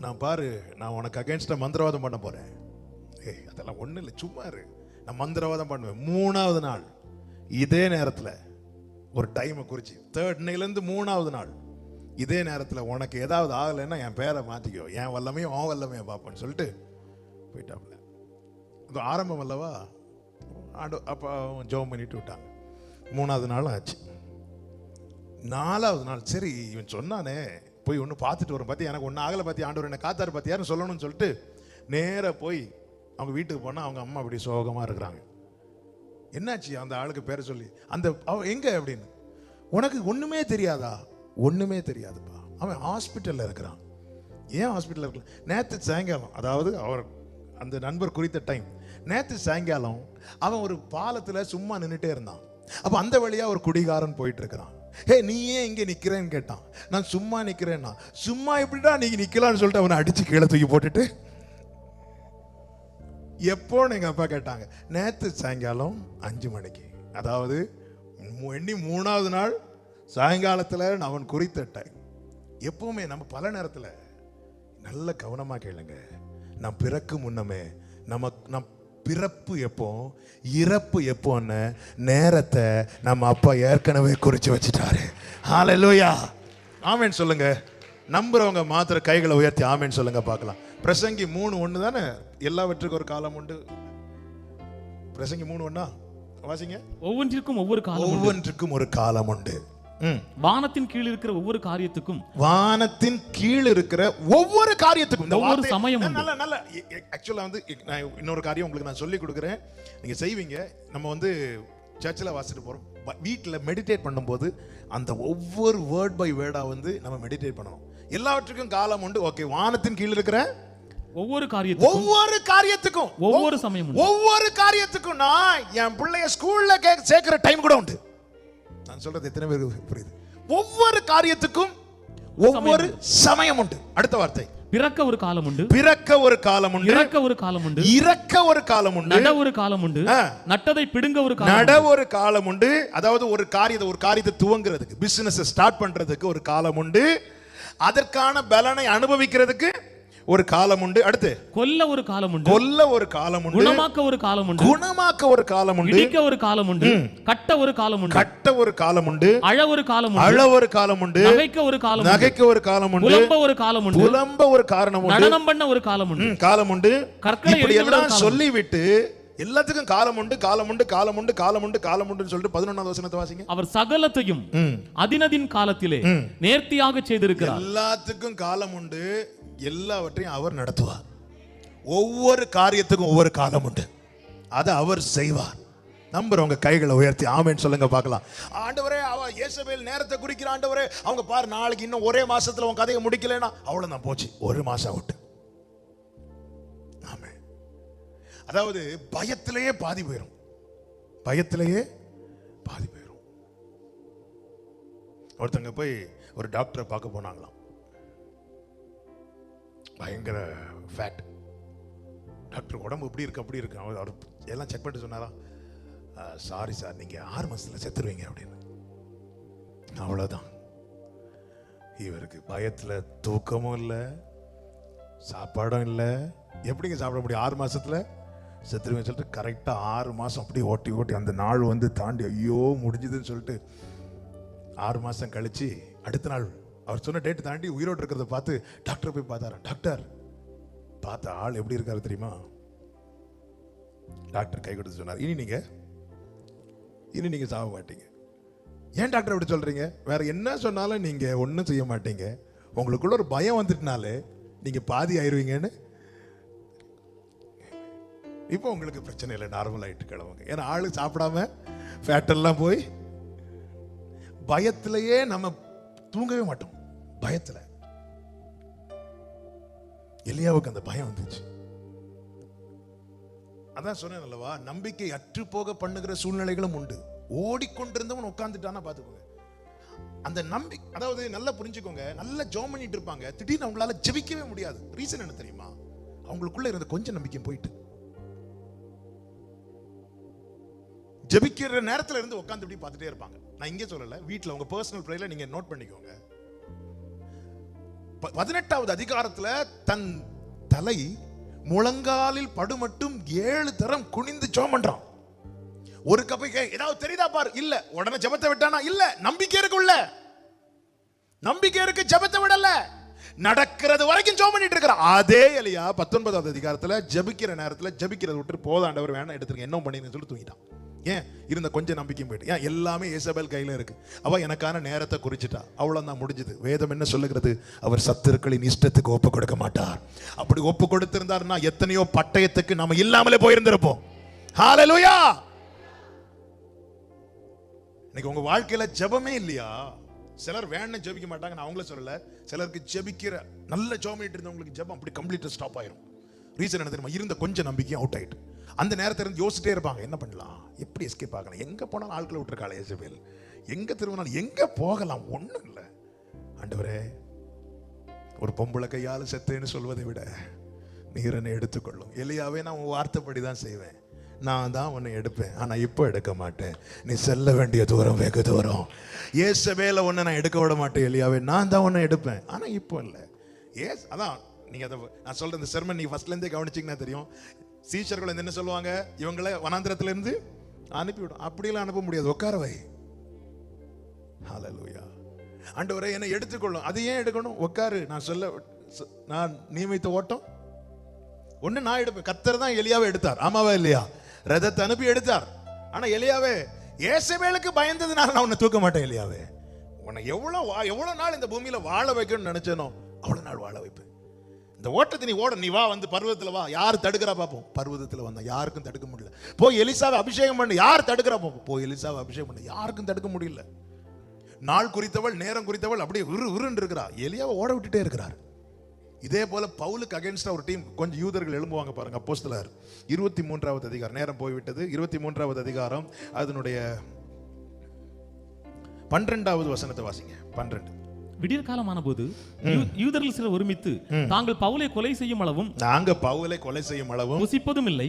நான் பாரு, நான் உனக்கு அகைன்ஸ்டா மந்திரவாதம் பண்ண போறேன். அதெல்லாம் ஒண்ணு இல்லை, சும்மா நான் மந்திரவாதம் பண்ணுவேன். 3வது நாள் இதே நேரத்தில் ஒரு டைமை குறிச்சு, இன்னையிலேருந்து 3வது நாள் இதே நேரத்தில் உனக்கு ஏதாவது ஆகலைன்னா என் பேரை மாற்றிக்கோ, என் வல்லமையும் உன் வல்லமையை பார்ப்பேன்னு சொல்லிட்டு போயிட்டாப்புல. அது ஆரம்பம் அல்லவா. அப்போ ஜெபம் பண்ணிட்டு விட்டாங்க. 3வது நாளும் ஆச்சு. 4வது நாள் சரி இவன் சொன்னானே போய் ஒன்று பார்த்துட்டு வரும், பார்த்தியா எனக்கு ஒன்றும் ஆகலை, பார்த்தியா ஆண்டவர் என்ன காத்தாரு பார்த்தியாருன்னு சொல்லணும்னு சொல்லிட்டு நேராக போய் அவங்க வீட்டுக்கு போனால் அவங்க அம்மா அப்படி சோகமாக இருக்கிறாங்க. என்னாச்சு அந்த ஆளுக்கு பேரை சொல்லி, அந்த அவன் எங்கே அப்படின்னு, உனக்கு ஒன்றுமே தெரியாதா? ஒன்றுமே தெரியாதுப்பா, அவன் ஹாஸ்பிட்டலில் இருக்கிறான். ஏன் ஹாஸ்பிட்டலில் இருக்கலாம்? நேற்று சாயங்காலம், அதாவது அவர் அந்த நண்பர் குறித்த டைம், நேற்று சாயங்காலம் அவன் ஒரு பாலத்தில் சும்மா நின்றுட்டே இருந்தான். அப்போ அந்த வழியாக ஒரு குடிகாரன் போயிட்டு இருக்கிறான். ஹே நீ ஏன் இங்கே நிற்கிறேன்னு கேட்டான். நான் சும்மா நிற்கிறேன்னா. சும்மா எப்படிடா நீங்க நிற்கலான்னு சொல்லிட்டு அவனை அடித்து கீழே தூக்கி போட்டுட்டு, எப்போன்னு எங்கள் அப்பா கேட்டாங்க. நேற்று சாயங்காலம் 5 மணிக்கு, அதாவது எண்ணி 3வது நாள் சாயங்காலத்தில் அவன் குறித்த டைம். எப்பவுமே நம்ம பல நேரத்தில் நல்ல கவனமாக கேளுங்க. நம் பிறக்கு முன்னமே நம் பிறப்பு எப்போ இறப்பு எப்போன்னு நேரத்தை நம்ம அப்பா ஏற்கனவே குறித்து வச்சுட்டாரு. ஹல்லேலூயா, ஆமென் சொல்லுங்க. நம்புறவங்க மாத்திர கைகளை உயர்த்தி ஆமென் சொல்லுங்க பார்க்கலாம். பிரசங்கி 3:1 தானே, எல்லாவற்றுக்கும் ஒரு காலம் உண்டு. பிரசங்கி 3:1 வாசிங்க. ஒவ்வொன்றிற்கும் ஒவ்வொரு காலம், ஒவ்வொன்றுக்கும் ஒரு காலம் உண்டு. வானத்தின் கீழ் இருக்கிற ஒவ்வொரு காரியத்துக்கும், வானத்தின் கீழ் இருக்கிற ஒவ்வொரு காரியத்துக்கும் ஒவ்வொரு சமயம். நல்ல நல்ல ஆக்சுவலா வந்து நான் இன்னொரு காரியம் உங்களுக்கு நான் சொல்லி கொடுக்குறேன், நீங்க செய்வீங்க. நம்ம வந்து சர்ச்சில் வாசிட்டு போறோம், வீட்டில் மெடிடேட் பண்ணும்போது அந்த ஒவ்வொரு வேர்ட் பை வேர்டா வந்து நம்ம மெடிடேட் பண்ணணும். எல்லாவற்றுக்கும் காலம் உண்டு. ஓகே, வானத்தின் கீழ் இருக்கிற ஒவ்வொரு காரியத்துக்கும் ஒவ்வொரு சமயம், ஒவ்வொரு காரியத்துக்கும். நான் என் பிள்ளைய ஸ்கூல்ல சேர்க்கிற டைம் கூட உண்டு. நான் சொல்றது எத்தனை பேருக்கு புரியுது? ஒவ்வொரு காரியத்துக்கும் ஒவ்வொரு சமயம் உண்டு. அடுத்த வார்த்தை, பிறக்க ஒரு காலம் உண்டு, பிறக்க ஒரு காலம் உண்டு, இறக்க ஒரு காலம் உண்டு, இறக்க ஒரு காலம் உண்டு, நட ஒரு காலம் உண்டு, நட்டதை பிடுங்க ஒரு காலம், நட ஒரு காலம் உண்டு. அதாவது ஒரு காரியத்தை துவங்குறதுக்கு, பிசினஸ் ஸ்டார்ட் பண்றதுக்கு ஒரு காலம் உண்டு. அதற்கான பலனை அனுபவிக்கிறதுக்கு ஒரு காலம் உண்டு. அடுத்து கொல்ல ஒரு காலம் உண்டு, கொல்ல ஒரு காலம் உண்டு, குணமாக்க ஒரு காலம் உண்டு, குணமாக்க ஒரு காலம் உண்டு, இடிக்க ஒரு காலம் உண்டு, கட்ட ஒரு காலம் உண்டு, கட்ட ஒரு காலம் உண்டு, அழ ஒரு காலம் உண்டு, அழ ஒரு காலம் உண்டு, நகைக்க ஒரு காலம் உண்டு, நகைக்க ஒரு காலம் உண்டு, புலம்ப ஒரு காலம் உண்டு, புலம்ப ஒரு காரணம் உண்டு, நடனம் பண்ண ஒரு காலம் உண்டு, காலம் உண்டு. கற்களை இப்படி எல்லாம் சொல்லிவிட்டு எல்லாத்துக்கும் காலம் உண்டு, காலம் உண்டு, காலம் உண்டு, காலம் உண்டு, காலம் உண்டு சொல்லிட்டு 11வது வசனத்தை வாசிங்க. அவர் சகலத்தையும் அதினதின் காலத்திலே நேர்த்தியாக செய்திருக்கிறார். எல்லாத்துக்கும் காலம் உண்டு, எல்லாவற்றையும் அவர் நடத்துவார். ஒவ்வொரு காரியத்துக்கும் ஒவ்வொரு காலம் உண்டு, அதை அவர் செய்வார். நம்புறவங்க கைகளை உயர்த்தி ஆமென் சொல்லுங்க பார்க்கலாம். ஆண்டவரே, அவ இயேசபேல் நேரத்தை குறிக்கிற ஆண்டவரே, அவங்க பாரு நாளைக்கு இன்னும் ஒரே மாசத்துல உன் கதையை முடிக்கலனா அவ்வளவுதான், போச்சு, ஒரு மாசம் விட்டு. ஆமென். அதாவது பயத்திலேயே பாதி போயிடும், பயத்திலேயே பாதி போயிடும். ஒருத்தங்க போய் ஒரு டாக்டரை பார்க்க போனாங்களாம். பயங்கர ஃபேட் டாக்டர், உடம்பு இப்படி இருக்கு அப்படி இருக்கு. அவர் எல்லாம் செக் பண்ணிட்டு சொன்னாரா, சாரி சார், நீங்க 6 மாசத்துல செத்துருவீங்க அப்படின்னு. அவ்வளவுதான். இவருக்கு பயத்துல தூக்கமும் இல்லை, சாப்பாடும் இல்லை. எப்படிங்க சாப்பிட முடியும்? 6 மாசத்துல செத்துருவேன்னு சொல்லிட்டு கரெக்டா 6 மாசம் அப்படி ஓட்டி ஓட்டி அந்த நாள் வந்து தாண்டி ஐயோ முடிஞ்சதுன்னு சொல்லிட்டு 6 மாசம் கழிச்சு அடுத்த நாள் அவர் சொன்ன டேட் தாண்டி உயிரோடு இருக்கிறத பார்த்து டாக்டர் போய் பார்த்தாரா. டாக்டர் பார்த்த ஆள் எப்படி இருக்காரு தெரியுமா? டாக்டர் கை கொடுத்து சொன்னார், இனி நீங்க சாக மாட்டீங்க. ஏன் டாக்டர் அப்படி சொல்றீங்க? வேற என்ன சொன்னாலும் நீங்க ஒன்றும் செய்ய மாட்டீங்க, உங்களுக்குள்ள ஒரு பயம் வந்துட்டுனாலே நீங்க பாதி ஆயிருவீங்கன்னு. இப்போ உங்களுக்கு பிரச்சனை இல்லை, நார்மல் ஆயிட்டு கிளம்புங்க. ஏன்னா ஆளு சாப்பிடாம ஃபேட் எல்லாம் போய் பயத்திலேயே நம்ம தூங்கவே மாட்டோம். பயத்துல எலியாவுக்கு அந்த பயம் வந்துச்சு. அதான் சொன்னேன் அல்லவா, நம்பிக்கை அற்று போக பண்ணுகிற சூழ்நிலைகளும் உண்டு. ஓடிக்கொண்டிருந்தவன் உட்கார்ந்துட்டானா பாத்துக்கோங்க. அந்த நம்பிக்கை, அதாவது நல்லா புரிஞ்சுக்கோங்க, நல்லா ஜெபம் பண்ணிட்டு இருப்பாங்க, திடீர்னு அவங்களால ஜெபிக்கவே முடியாது. ரீசன் என்ன தெரியுமா? அவங்களுக்குள்ள இருந்த கொஞ்சம் நம்பிக்கை போயிட்டு. ஜெபிக்கிற நேரத்துல இருந்து உட்கார்ந்து இப்படி பார்த்துட்டே இருப்பாங்க. நான் இங்கே சொல்லல, வீட்டில் உங்க பர்சனல் ப்ரேயர்ல நீங்க நோட் பண்ணிக்கோங்க. 18வது அதிகாரத்துல தன் தலை முழங்காலில் படுமட்டும் 7 தரம் குனிந்து ஜெபம் பண்றான். ஒரு கப்பை ஏதாவது தெரியுதா பாரு, இல்ல. உடனே ஜெபத்தை விட்டானா, இல்ல. நம்பிக்கை இருக்குள்ள, நம்பிக்கை இருக்கு, ஜெபத்தை விடல. நடக்கிறது வரைக்கும் ஜெபம் பண்ணிட்டு இருக்கிறான். அதே எலியா 19வது அதிகாரத்துல ஜெபிக்கிற நேரத்துல ஜெபிக்கிறத விட்டு போத ஆண்டவர் வேணா எடுத்துருங்க, என்ன பண்ணீங்கன்னு சொல்லி தூங்கிட்டான். ஏன்? இருந்த கொஞ்சம் நம்பிக்கையும் போயிட்டு. ஏன்? எல்லாமே ஏசபேல் கையில இருக்கு. அவ எனக்கான நேரத்தை குறிச்சிட்டா, அவ்வளவுதான் முடிஞ்சது. வேதம் என்ன சொல்லுகிறது? அவர் சத்துருக்களின் இஷ்டத்துக்கு ஒப்பு கொடுக்க மாட்டார். அப்படி ஒப்பு கொடுத்திருந்தாருன்னா எத்தனையோ பட்டயத்துக்கு நம்ம இல்லாமலே போயிருந்திருப்போம். ஹalleluya. இன்னைக்கு உங்க வாழ்க்கையில ஜெபமே இல்லையா? சிலர் வேணும் ஜெபிக்க மாட்டாங்க, நான் அவங்கள சொல்லல. சிலருக்கு ஜெபிக்கிற நல்ல ஜெபம் பண்ணிட்டு இருந்தவங்களுக்கு ஜெபம் அப்படி கம்ப்ளீட்டா ஸ்டாப் ஆயிரும். ரீசன் என்ன தெரியுமா? இருந்த கொஞ்சம் நம்பிக்கையும் அவுட் ஆயிட்டு. அந்த நேரத்துல இருந்து யோசிச்சிட்டே இருப்பாங்க, என்ன பண்ணலாம், எப்படி எஸ்கேப் ஆகலாம், எங்க போனாலும் ஆட்களை விட்டுருக்காளே ஏசபேல், எங்க திரும்பினாலும் எங்க போகலாம், ஒண்ணும் இல்லை. ஆண்டவரே, ஒரு பொம்பளை கையால செத்தேன்னு சொல்வதை விட நீர் என்னை எடுத்துக்கொள்ளும். எலியாவே நான் உன் வார்த்தைப்படி தான் செய்வேன், நான் தான் உன்னை எடுப்பேன், ஆனா இப்போ எடுக்க மாட்டேன். நீ செல்ல வேண்டிய தூரம் வெகு தூரம். ஏசபேல உன்னை நான் எடுக்க விட மாட்டேன் எலியாவே, நான் தான் உன்னை எடுப்பேன், ஆனா இப்போ இல்லை. அதான் நீங்க அதை நான் சொல்ற இந்த செர்மன் நீங்க ஃபர்ஸ்ட்ல இருந்தே கவனிச்சீங்கன்னா தெரியும். சீஷர்கள் என்ன சொல்லுவாங்க? இவங்களை வனாந்திரத்துல இருந்து அனுப்பிவிடும். அப்படியெல்லாம் அனுப்ப முடியாது, உட்கார வை. ஹalleluya. ஆண்டவரே என்னை எடுத்துக்கொள்ளும். அது ஏன் எடுக்கணும்? உட்காரு, நான் நியமித்த ஓட்டம் ஒண்ணு நான் எடுப்பேன். கர்த்தர் தான் எலியாவை எடுத்தார், ஆமாவா இல்லையா? ரதத்தை அனுப்பி எடுத்தார். ஆனா எலியாவே ஏசபேலுக்கு பயந்ததுனால நான் உன்னை தூக்க மாட்டேன். எலியாவே, உன்னை எவ்வளவு நாள் இந்த பூமியில வாழ வைக்கணும்னு நினைச்சனோ அவ்வளவு நாள் வாழ வைப்பேன். இந்த ஓட்டத்தை நீ ஓட, நீ வா, வந்து பர்வதத்துல வா. யார் தடுக்கிறா பாப்போம்? பர்வதத்துல வந்தா யாருக்கும் தடுக்க முடியல. போய் எலிசாவை அபிஷேகம் பண்ணு, யார் தடுக்கிறா பாப்போம்? போய் எலிசாவை அபிஷேகம் பண்ணு, யாருக்கும் தடுக்க முடியல. நாள் குறித்தவள், நேரம் குறித்தவள் அப்படியே உருன்னு இருக்கிறா. எலியாவை ஓட விட்டுட்டே இருக்கிறார். இதே போல பவுலுக்கு அகைன்ஸ்டா ஒரு டீம் கொஞ்சம் யூதர்கள் எழும்புவாங்க பாருங்க. அப்போஸ்தலர் 23வது அதிகாரம், நேரம் போய்விட்டது. 23வது அதிகாரம் அதனுடைய 12வது வசனத்தை வாசிங்க. 12. விடியற் காலமான போது யூதர்கள் சிலர் ஒருமித்து தாங்கள் பவுலை கொலை செய்யும் அளவும், நாங்க பவுலை கொலை செய்யும் அளவும் புசிப்பதும் இல்லை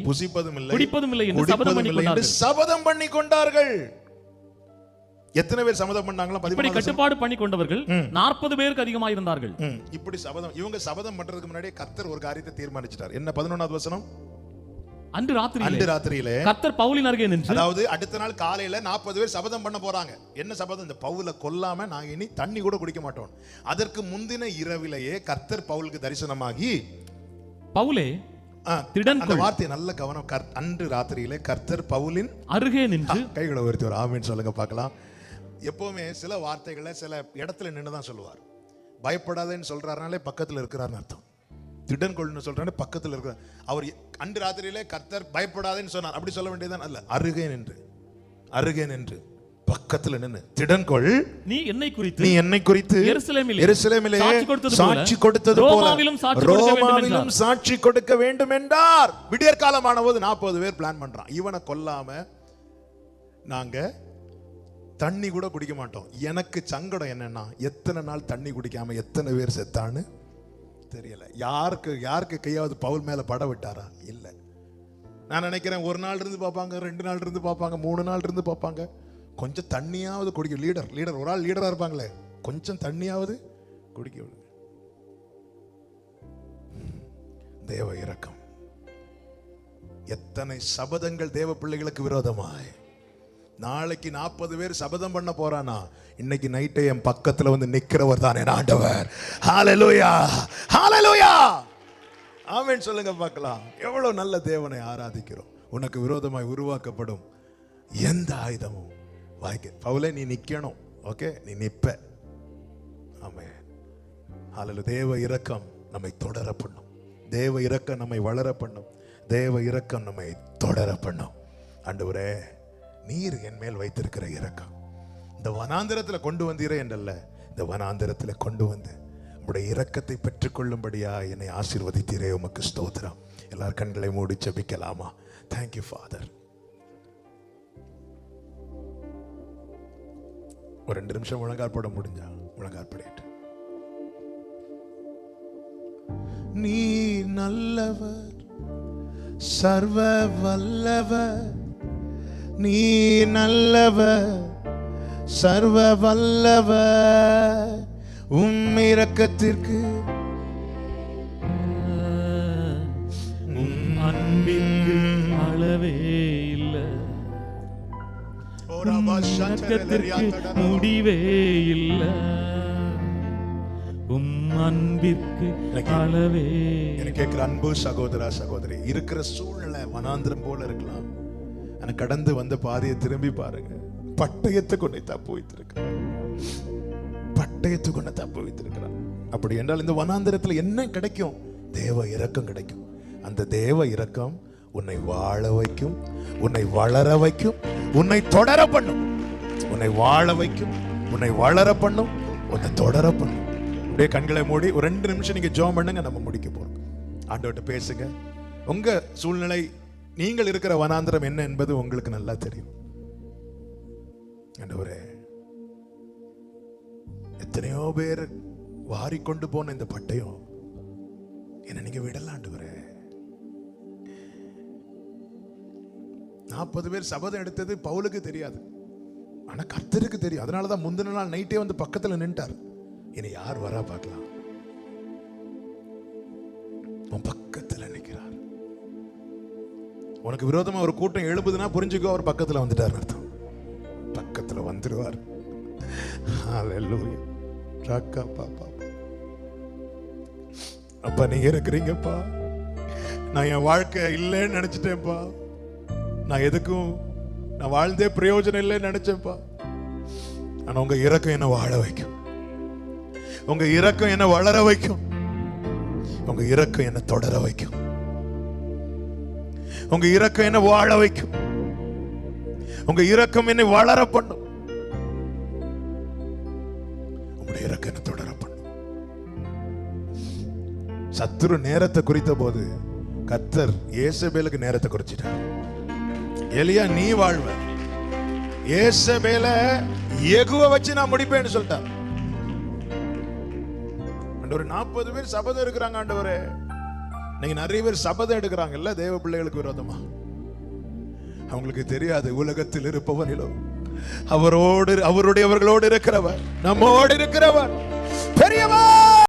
குடிப்பதும் இல்லை என்று சபதம் பண்ணி கொண்டார்கள். எத்தனை பேர் சபதம் பண்ணாங்களோ? இப்படி கட்டுப்பாடு பண்ணி கொண்டவர்கள் 40 பேருக்கு அதிகமாக இருந்தார்கள். இப்படி சபதம், இவங்க சபதம் பண்றதுக்கு முன்னாடியே கர்த்தர் ஒரு காரியத்தை தீர்மானிச்சிட்டார். என்ன? 11வது வசனம். அன்று ராத்திரியிலே கர்த்தர் பவுலின் அருகே நின்று, அதாவது அடுத்த நாள் காலையில 40 பேர் சபதம் பண்ண போறாங்க. என்ன சபதம்? இந்த பவுலை கொல்லாம நாங்க இனி தண்ணி கூட குடிக்க மாட்டோம். அதற்கு முந்தின இரவிலேயே கர்த்தர் பவுலுக்கு தரிசனமாகி, பவுலே அந்த வார்த்தை நல்ல கவனம். அன்று ராத்திரியிலே கர்த்தர் பவுலின் அருகே நின்று, கைகளை உயர்த்தி ஒரு ஆமென் சொல்லுங்க பார்க்கலாம். எப்பவுமே சில வார்த்தைகளை சில இடத்துல நின்றுதான் சொல்லுவார். பயப்படாதேன்னு சொல்றாருனாலே பக்கத்துல இருக்கிறார்னு அர்த்தம். திடன் கொள்ளுன்னு சொல்றாரு, பக்கத்துல இருக்கிறார். அவர் அன்று ராத்திரியிலே கர்த்தர் பயப்படாதேன்னு சொன்னார், அப்படி சொல்ல வேண்டியதுதான். அல்ல, அருகே நின்று பக்கத்துல நின்னு திடன் கொள், நீ என்னை குறித்து எருசலேமிலே சாட்சி கொடுத்தது போல ரோமாவிலும் சாட்சி கொடுக்க வேண்டும் என்றார். விடியற் காலமான போது 40 பேர் பிளான் பண்றான், இவனை கொல்லாம நாங்க தண்ணி கூட குடிக்க மாட்டோம். எனக்கு சங்கடம் என்னன்னா, எத்தனை நாள் தண்ணி குடிக்காம எத்தனை பேர் செத்தான்னு தெரியல. யாருக்கு கையாவது பவுல் மேல பட விட்டாரா? இல்ல. நான் நினைக்கிறேன் ஒரு நாள் இருந்து பார்ப்பாங்க, 2 நாள் இருந்து பார்ப்பாங்க, 3 நாள் இருந்து பார்ப்பாங்க. கொஞ்சம் தண்ணியாவது குடிக்க, லீடர் ஒரு ஆள் லீடரா இருப்பாங்களே, கொஞ்சம் தண்ணியாவது குடிக்க விடு. தேவ இரக்கம். எத்தனை சபதங்கள் தேவ பிள்ளைகளுக்கு விரோதமாய். நாளைக்கு 40 பேர் சபதம் பண்ண போறானா, இன்னைக்கு நைட்டே என் பக்கத்துல வந்து நிக்கிறவர் தான் என் ஆண்டவர். ஹalleluya, ஹalleluya, ஆமென் சொல்லுங்க பார்க்கலாம். எவ்வளவு நல்ல தேவனை ஆராதிக்கிறோம். உனக்கு விரோதமாய் உருவாக்கப்படும் எந்த ஆயுதமும் வாய்க்க. பவுலே, நீ நிக்கணும். ஓகே, நீ நிப்ப. ஆமென், ஹalleluya. தேவ இரக்கம் நம்மை தொடர பண்ணும். தேவ இரக்கம் நம்மை வளர பண்ணும். தேவ இரக்கம் நம்மை தொடர பண்ணும். ஆண்டவரே, நீர் என் மேல் வைத்திருக்கிற இரக்கம் இந்த வனாந்திரத்துல கொண்டு வந்தீரே என்றல்ல, இந்த வனாந்திரத்துல கொண்டு வந்து உம்முடைய இரக்கத்தை பெற்றுக்கொள்ளும்படியா என்னை ஆசீர்வதித்தீரே, உமக்கு ஸ்தோத்திரம். எல்லார் கண்களை மூடி ஜெபிக்கலாமா? Thank you Father. ஒரு 2 நிமிஷம் முழங்கால் போட முடிஞ்சா முழங்கால் படிட்டு. நீ நல்லவர், சர்வ வல்லவர், நீ நல்லவர், சர்வ வல்லவர், உம் இரக்கத்திற்கு அன்பிற்கு அளவே இல்லை. இரக்கத்திற்கு முடிவே இல்ல, உம் அன்பிற்கு அளவே. எனக்கு கேட்கிற அன்பு சகோதரா சகோதரி, இருக்கிற சூழ்நிலை வனாந்திரம் போல இருக்கலாம். ஆனா கடந்து வந்த பாதையை திரும்பி பாருங்க. பட்டயத்தை கொண்டு தப்பு வைத்திருக்கிறார், பட்டயத்தை கொண்டு தப்பு வைத்திருக்கிறார். அப்படி என்றால் இந்த வனாந்திரத்தில் என்ன கிடைக்கும்? தேவ இரக்கம் கிடைக்கும். அந்த தேவ இரக்கம் உன்னை வாழ வைக்கும், உன்னை வளர வைக்கும், உன்னை தொடர பண்ணும். உன்னை வாழ வைக்கும், உன்னை வளர பண்ணும், உன்னை தொடர பண்ணும். அப்படியே கண்களை மூடி ஒரு 2 நிமிஷம் நீங்க ஜெபம் பண்ணுங்க. நம்ம முடிக்க போறோம். ஆண்டவர்கிட்ட பேசுங்க. உங்க சூழ்நிலை, நீங்கள் இருக்கிற வனாந்திரம் என்ன என்பது உங்களுக்கு நல்லா தெரியும். ஆண்டவரே, எத்தனையோ பேர் வாரி கொண்டு போன இந்த பட்டயம் என்ன நீங்க விடலாம் ஆண்டவரே. 40 பேர் சபதம் எடுத்தது பவுலுக்கு தெரியாது, ஆனா கர்த்தருக்கு தெரியும். அதனாலதான் முந்தின நாள் நைட்டே வந்து பக்கத்துல நின்றார். இனி யார் வரா பார்க்கலாம், உன் பக்கத்துல நிற்கிறார். உனக்கு விரோதமா ஒரு கூட்டம் எழுப்புதுன்னா புரிஞ்சுக்கோ, அவர் பக்கத்துல வந்துட்டார் அர்த்தம். பக்கத்துல வந்துருவார். ஹல்லேலூயா. ராக்கா பாப்பா, அப்பா நீங்க இருக்கிறீங்கப்பா. நான் என் வாழ்க்கை இல்லைன்னு நினைச்சிட்டேன்ப்பா. நான் எதுக்கும் நான் வாழ்ந்தே பிரயோஜனம் இல்லைன்னு நினைச்சேன்ப்பா. ஆனா உங்க இரக்கம் என்ன வாழ வைக்கும், உங்க இரக்கம் என்ன வளர வைக்கும், உங்க இரக்கம் என்ன தொடர வைக்கும், உங்க இரக்கம் என்ன வாழ வைக்கும், உங்க இரக்கம் என்னை வளர பண்ணும், உங்களுடைய இரக்கம் என்ன தொடர பண்ணும். சத்துரு நேரத்தை குறித்த போது கர்த்தர் யேசபேலுக்கு நேரத்தை குறிச்சிட்டார். எலியா நீ வாழ்வ, யேசபேல யெகூவை வச்சு நான் முடிப்பேன்னு சொல்லிட்டார். ஆண்டவரே, 40 பேர் சபதம் எடுக்கிறாங்க ஆண்டவரே. நீங்க நிறைய பேர் சபதம் எடுக்கிறாங்கல்ல தேவ பிள்ளைகளுக்கு விரோதமா. அவங்களுக்கு தெரியாது உலகத்தில் இருப்பவனிலோ அவரோடு அவருடையவர்களோடு இருக்கிறவர், நம்மோடு இருக்கிறவர் பெரியவர்.